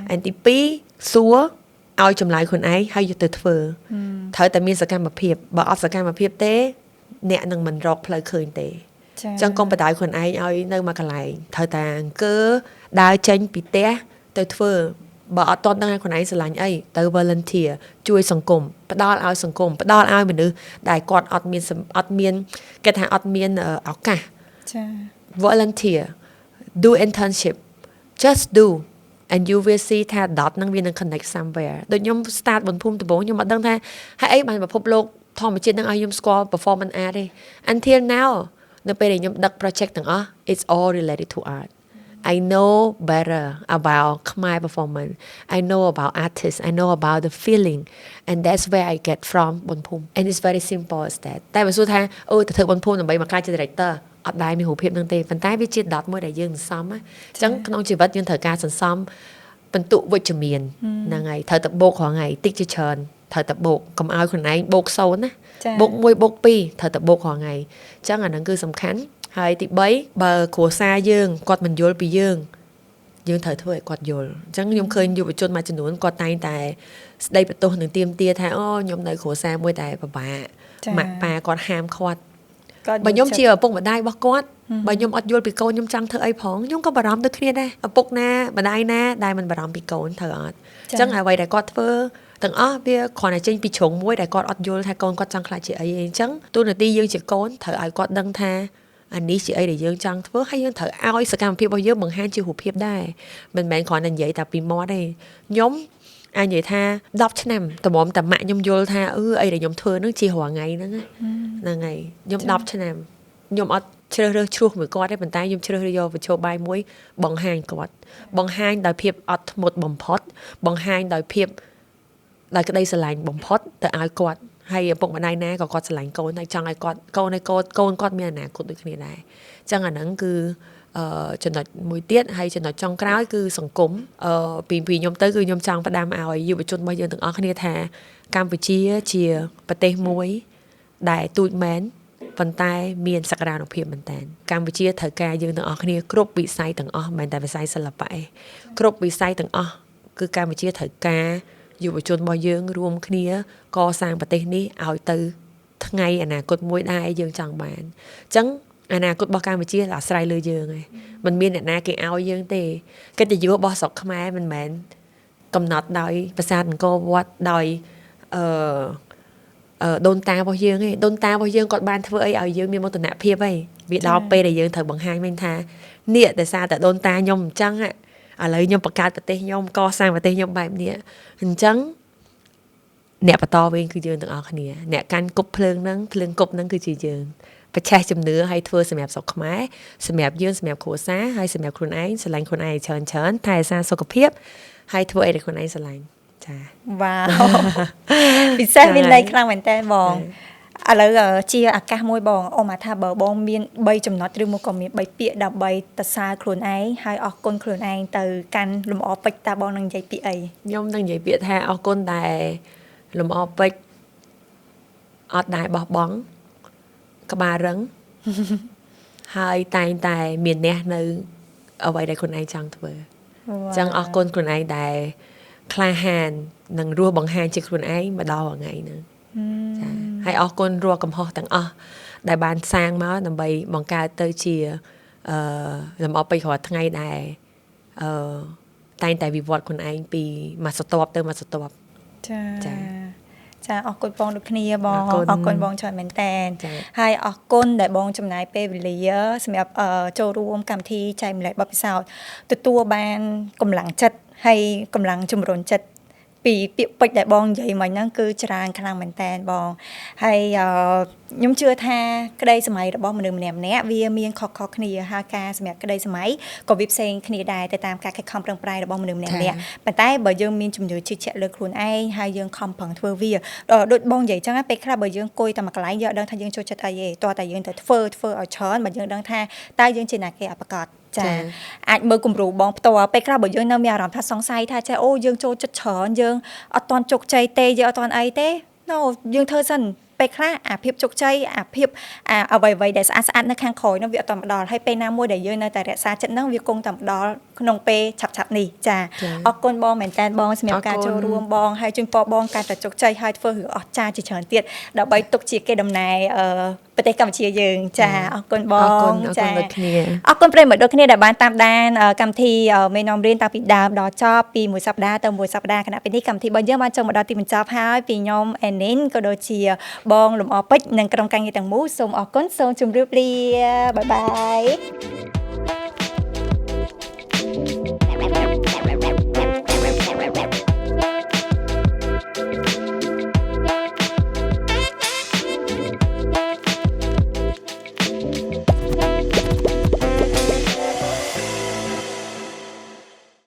ហើយទី2សួរឲ្យចម្លើយខ្លួនឯងហើយយកទៅធ្វើត្រូវតែមានសកម្មភាពបើអត់សកម្មភាពទេអ្នកនឹងមិនរកផ្លូវឃើញទេ ចឹងកុំបដៅខ្លួនឯងឲ្យនៅមួយកន្លែងត្រូវតែអង្គើដើរចេញពីផ្ទះទៅធ្វើបើអត់ទាន់ដឹងឲ្យខ្លួនឯងស្រឡាញ់អីទៅ volunteer ជួយសង្គមផ្ដល់ឲ្យសង្គមផ្ដល់ឲ្យមនុស្សដែលគាត់អត់មានគេថាអត់មានឱកាស ចា volunteer do internship just do and you will see ថា dot នឹងវានឹង connect somewhere ដូចខ្ញុំ start បនភូមិដំបូងខ្ញុំអត់ដឹងថាហើយអីបានពិភពលោកធម្មជាតិនឹងឲ្យខ្ញុំស្គាល់ performance art ទេ until now នៅពេលដែលខ្ញុំដឹក project ទាំងអស់ it's all related to art I know better about Khmer performance. I know about artists. I know about the feeling. And that's where I get from បនភូមិ And it's very simple as that. តែបើសួរថាអូទៅធ្វើបនភូមិដើម្បីមកក្លាយជា director អត់ដែរមានរូបភាពនឹងទេប៉ុន្តែវាជា dot មួយដែលយើងសន្សំអញ្ចឹងក្នុងជីវិតយើងត្រូវការសន្សំបន្ទុកវិជ្ជមានហ្នឹងហើយត្រូវតែបូករាល់ថ្ងៃតិចជាច្រើនត្រូវតែបូកកុំឲ្យខ្លួនឯងបូក0ណាបូក1បូក2ត្រូវតែបូករាល់ថ្ងៃអញ្ចឹងអាហ្នឹងគឺសំខាន់ហើយទី3បើគ្រួសារយើងគាត់មិនយល់ពីយើងត្រូវធ្វើឲ្យគាត់យល់អញ្ចឹងខ្ញុំឃើញយុវជនមួយចំនួនគាត់តែងតែស្ដីបន្ទោសនឹងទាមទារថាអូខ្ញុំនៅគ្រួសារមួយតែពិបាកម៉ាក់ប៉ាគាត់ហាមឃាត់បើខ្ញុំជាឪពុកម្ដាយរបស់គាត់បើខ្ញុំអត់យល់ពីកូនខ្ញុំចង់ធ្វើអីផងខ្ញុំក៏បារម្ភដូចគ្នាដែរឪពុកណាម្ដាយណាដែលមិនបារម្ភពីកូនធ្វើអត់អញ្ចឹងអ្វីដែលគាត់ធ្វើទាំងអស់វាគ្រាន់តែចេញពីជ្រុងមួយដែលគាត់អត់យល់ថាកូនគាត់ចង់ខ្លាចជាអីអញ្ចឹងទូនាទីយើងជាកូនត្រូវឲ្យគាត់ដឹងថាអានេះជាអីដែលយើងចង់ធ្វើហើយយើងត្រូវឲ្យសកម្មភាពរបស់យើងបង្ហាញជារូបភាពដែរមិនមែនគ្រាន់តែនិយាយតែពីមាត់ទេខ្ញុំអាចនិយាយថា10ឆ្នាំតម្រាំតែម៉ាក់ខ្ញុំយល់ថាអីដែលខ្ញុំធ្វើនឹងជារាល់ថ្ងៃហ្នឹងហើយខ្ញុំ10ឆ្នាំខ្ញុំអត់ជ្រើសរើសឆ្លោះមួយគាត់ទេប៉ុន្តែខ្ញុំជ្រើសរើសយកវិជ្ជាបាយមួយបង្ហាញគាត់បង្ហាញដោយភាពអត់ធ្មត់បំផុតបង្ហាញដោយភាពដោយក្តីស្រឡាញ់បំផុតទៅឲ្យគាត់ហើយឪពុកម្ដាយណាក៏គាត់ស្រឡាញ់កូនហើយចង់ឲ្យគាត់កូនគាត់មានអនាគតដូចគ្នាដែរអញ្ចឹងអាហ្នឹងគឺចំណុចមួយទៀតហើយចំណុចចុងក្រោយគឺសង្គមពីខ្ញុំទៅគឺខ្ញុំចង់ផ្ដាំឲ្យយុវជនរបស់យើងទាំងអស់គ្នាថាកម្ពុជាជាប្រទេសមួយដែលទូចមែនប៉ុន្តែមានសក្តានុភាពមែនតើកម្ពុជាត្រូវការយើងទាំងអស់គ្នាគ្រប់វិស័យទាំងអស់មិនមែនតែវិស័យសិល្បៈទេគ្រប់វិស័យទាំងអស់គឺកម្ពុជាត្រូវការយុវជនរបស់យើងរួមគ្នាកសាងប្រទេសនេះឲ្យទៅថ្ងៃអនាគតមួយដែរយើងចង់បានអញ្ចឹងអនាគតរបស់កម្ពុជាអាស្រ័យលើយើងឯងមិនមានអ្នកណាគេឲ្យយើងទេកិត្តិយសរបស់ស្រុកខ្មែរមិនមែនកំណត់ដោយប្រាសាទអង្គរវត្តដោយដូនតារបស់យើងឯងដូនតារបស់យើងគាត់បានធ្វើអីឲ្យយើងមានមោទនភាពឯងវាដល់ពេលដែលយើងត្រូវបង្ហាញវិញថានេះតែសារតែដូនតាខ្ញុំអញ្ចឹងឥឡូវខ្ញុំបង្កើតប្រទេសខ្ញុំកសាងប្រទេសខ្ញុំបែបនេះអញ្ចឹងអ្នកបន្តវេនគឺយើងទាំងអស់គ្នាអ្នកកាន់គប់ភ្លើងហ្នឹងភ្លើងគប់ហ្នឹងគឺជាយើងបច្ចេកជំនឿឲ្យធ្វើសម្រាប់ស្រុកខ្មែរសម្រាប់យើងសម្រាប់គ្រួសារហើយសម្រាប់ខ្លួនឯងស្រឡាញ់ខ្លួនឯងច្រើនថែរក្សាសុខភាពហើយធ្វើអីដែលខ្លួនឯងស្រឡាញ់ចាវ៉ាវពិសេសមានន័យខ្លាំងមែនតើបងឥឡូវជាឱកាសមួយបងអូមកថាបើបងមាន3ចំណុចឬមកក៏មាន3ពាក្យដើម្បីទៅសើខ្លួនឯងហើយអរគុណខ្លួនឯងទៅកាន់លំអពេជ្រតើបងនឹងនិយាយពាក្យអីខ្ញុំនឹងនិយាយពាក្យថាអរគុណដែលលំអពេជ្រអត់ដែរបោះបង់ក្បាលរឹងហើយតែងតែមានអ្នកនៅអ្វីដែលខ្លួនឯងចង់ធ្វើអញ្ចឹងអរគុណខ្លួនឯងដែលក្លាហាននឹងរស់បង្ហាញជាខ្លួនឯងមកដល់ថ្ងៃហ្នឹងចាហើយអរគុណរាល់កំហុសទាំងអស់ដែលបានសាងមកដើម្បីបង្កើតទៅជាលំអពេជ្ររាល់ថ្ងៃដែលតែងតែវិវត្តខ្លួនឯងពីមួយស្រទាប់ទៅមួយស្រទាប់ចាអរគុណបងដូចគ្នាបងអរគុណបងច្រើនមែនតើហើយអរគុណដែលបងចំណាយពេលវេលាសម្រាប់ចូលរួមកម្មវិធីចែកម្លែកបទពិសោធន៍ទទួលបានកម្លាំងចិត្តហើយកម្លាំងជំរុញចិត្តពីពាក្យពេចន៍ដែលបងនិយាយមិញហ្នឹងគឺច្រើនខ្លាំងមែនតើបងហើយខ្ញុំជឿថាក្តីសម័យរបស់មនុស្សម្នាក់ៗវាមានខុសៗគ្នាហើយការសម្រាប់ក្តីសម័យក៏វាផ្សេងគ្នាដែរទៅតាមការខិតខំប្រឹងប្រែងរបស់មនុស្សម្នាក់ៗប៉ុន្តែបើយើងមានជំនឿជឿជាក់លើខ្លួនឯងហើយយើងខំប្រឹងធ្វើវាដូចបងនិយាយចឹងពេលខ្លះបើយើងអង្គុយតែមួយកន្លែងយើងអត់ដឹងថាយើងចូលចិត្តអីទេតោះតែយើងទៅធ្វើឲ្យច្រើនបើយើងដឹងថាតើយើងជាអ្នកគេអត់ប្រកាសចាអាចមើលគំរូបងផ្ទាល់ពេលខ្លះបើយើងនៅមានអារម្មណ៍ថាសង្ស័យថាចេះអូយើងចូលចិត្តច្រើនយើងអត់ទាន់ជោគជ័យទេយើងអត់ទាន់អីទេយើងធ្វើសិនពេលខ្លះអាភាពជោគជ័យអាភាពអ្វីៗដែលស្អាតនៅខាងក្រោយនោះវាអត់ទាន់មកដល់ហើយពេលណាមួយដែលយើងនៅតែរក្សាចិត្តហ្នឹងវាគង់តែមកដល់ក្នុងពេលឆាប់ៗនេះចាអរគុណបងមែនតើបងសម្រាប់ការចូលរួមបងហើយជូនពរបងកាន់តែជោគជ័យហើយធ្វើរឿងអស្ចារ្យជាច្រើនទៀតដើម្បីទុកជាកេរដំណែលប្រ ប្រទេសកម្ពុជាយើងចាអរគុណប អរគុ ង ណអរគុណ ចា ដូចគ្នា អរគុណប្រិយមិត្តដូចគ្នាដែលបានតាមដានកម្មវិធីមេនាំរៀនតាំងពីដើមដល់ចប់ពីមួយសប្តាហ៍ទៅមួយសប្តាហ៍គណៈពេលនេះកម្មវិធីរបស់យើងបានចូលមកដល់ទីបញ្ចប់ហើយពីខ្ញុំអេនីនក៏ដូចជាបងលំអពេជ្រនិងក្រុមការងារទាំងមូលសូមអរគុណសូមជម្រាបលាបាយបាយ